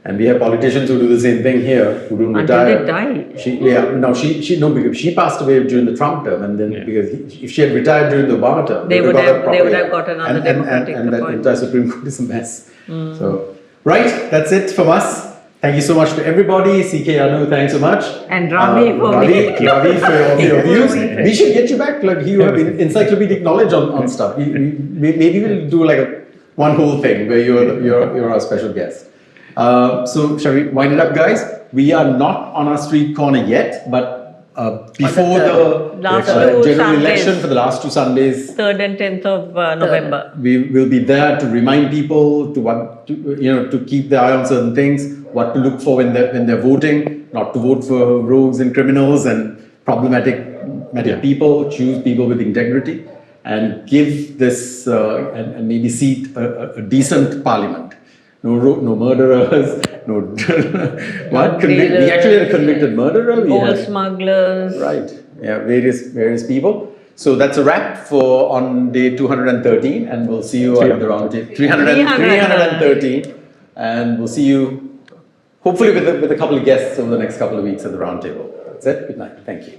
And we have politicians who do the same thing here, who don't Until retire. they die. Because she passed away during the Trump term, and then because if she had retired during the Obama term, They would got have- her they would properly. have got another and Democratic that appointment. entire Supreme Court is a mess. So, right, that's it from us. Thank you so much to everybody. CK Anu, thanks so much. And Ravi for Ravi for all your views. We should get you back. Like you have encyclopedic knowledge on stuff. Maybe we'll do like one whole thing where you're our special guest. So shall we wind it up, guys? We are not on our street corner yet, but before the Last general two election Sundays. for the last 2 Sundays, 3rd and 10th of November. we will be there to remind people to keep their eye on certain things, what to look for when they're voting, not to vote for rogues and criminals and problematic people, choose people with integrity, and give this and maybe seat a decent parliament. No murderers, no what? We actually had a convicted murderer. We Gold had, smugglers. right, yeah, various people. So that's a wrap for on day 213, and we'll see you at the round table. 313, and we'll see you hopefully with a couple of guests over the next couple of weeks at the round table. That's it. Good night. Thank you.